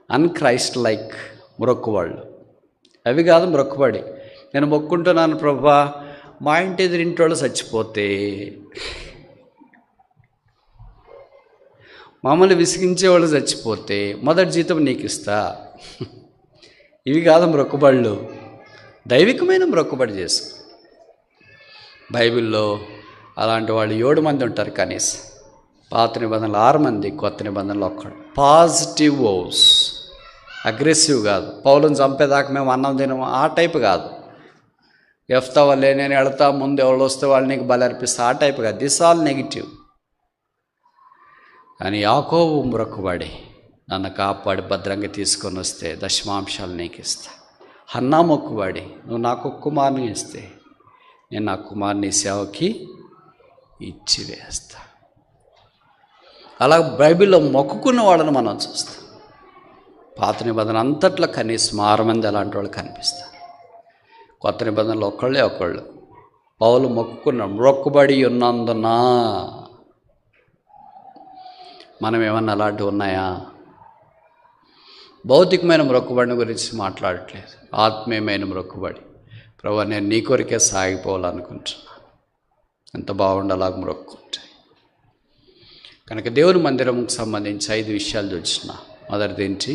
S1: unchristlike మొక్కుబడులు. అవి కాదు మొక్కుబడి. నేను మొక్కుంటున్నాను ప్రభువా, మా ఇంటి ఎదురింటోళ్ళు చచ్చిపోతే, మామూలు విసిగించేవాళ్ళు చచ్చిపోతే మొదటి జీతం నీకు ఇస్తా. ఇవి కాదు మొక్కుబడులు. దైవికమైన మొక్కుబడి చేసుకో. బైబిల్లో అలాంటి వాళ్ళు 7 మంది ఉంటారు కనీసం. పాత నిబంధనలు 6 మంది, కొత్త నిబంధనలు 1. పాజిటివ్ ఓస్, అగ్రెసివ్ కాదు. పౌలను చంపేదాకా మేము అన్నం తినము ఆ టైపు కాదు. యెఫ్తా వల్లే నేను వెళ్తా, ముందు ఎవరు వస్తే వాళ్ళు నీకు బలి అర్పిస్తా ఆ టైపు కాదు. This all negative. కానీ యాకోబు మొక్కుబడి, నన్ను కాపాడి భద్రంగా తీసుకొని వస్తే దశమాంశాలు నీకు ఇస్తా. హన్నా మొక్కుబడి, నువ్వు నాకు ఒక కుమారుని ఇస్తే నేను నా కుమారుని సేవకి ఇచ్చి వేస్తా. అలా బైబిల్లో మొక్కుకున్న వాళ్ళని మనం చూస్తాం. పాత నిబంధన అంతట్లో కనీసం 6 మంది అలాంటి వాళ్ళు కనిపిస్తారు. కొత్త నిబంధనలు ఒకళ్ళు. పౌలు మొక్కుకున్న మొక్కుబడి ఉన్నందున. మనం ఏమన్నా అలాంటివి ఉన్నాయా? భౌతికమైన మొక్కుబడిని గురించి మాట్లాడట్లేదు, ఆత్మీయమైన మొక్కుబడి. ప్రభువా, నేను నీ కొరికే సాగిపోవాలనుకుంటున్నా, ఎంత బాగుండాలా మొక్కుంటే. కనుక దేవుని మందిరంకి సంబంధించి 5 విషయాలు చూసిన. మొదటిది ఏంటి?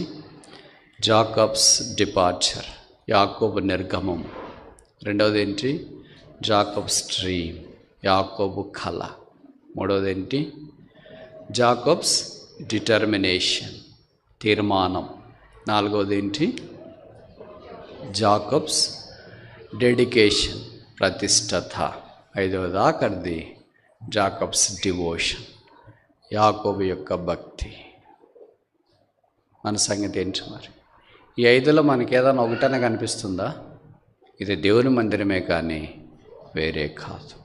S1: జాకబ్స్ డిపార్చర్, యాకోబు నిర్గమం. రెండవది ఏంటి? జాకబ్స్ డ్రీమ్, యాకోబు కళ. మూడవది ఏంటి? జాకబ్స్ డిటర్మినేషన్, తీర్మానం. నాలుగవది ఏంటి? జాకబ్స్ డెడికేషన్, ప్రతిష్టత. ఐదవది ఆఖరిది జాకబ్స్ డివోషన్, యాకోబు యొక్క భక్తి. మన సంగతి ఏంటి మరి? ఈ 5లో మనకి ఏదైనా ఒకటనే కనిపిస్తుందా? ఇది దేవుని మందిరమే కానీ వేరే కాదు.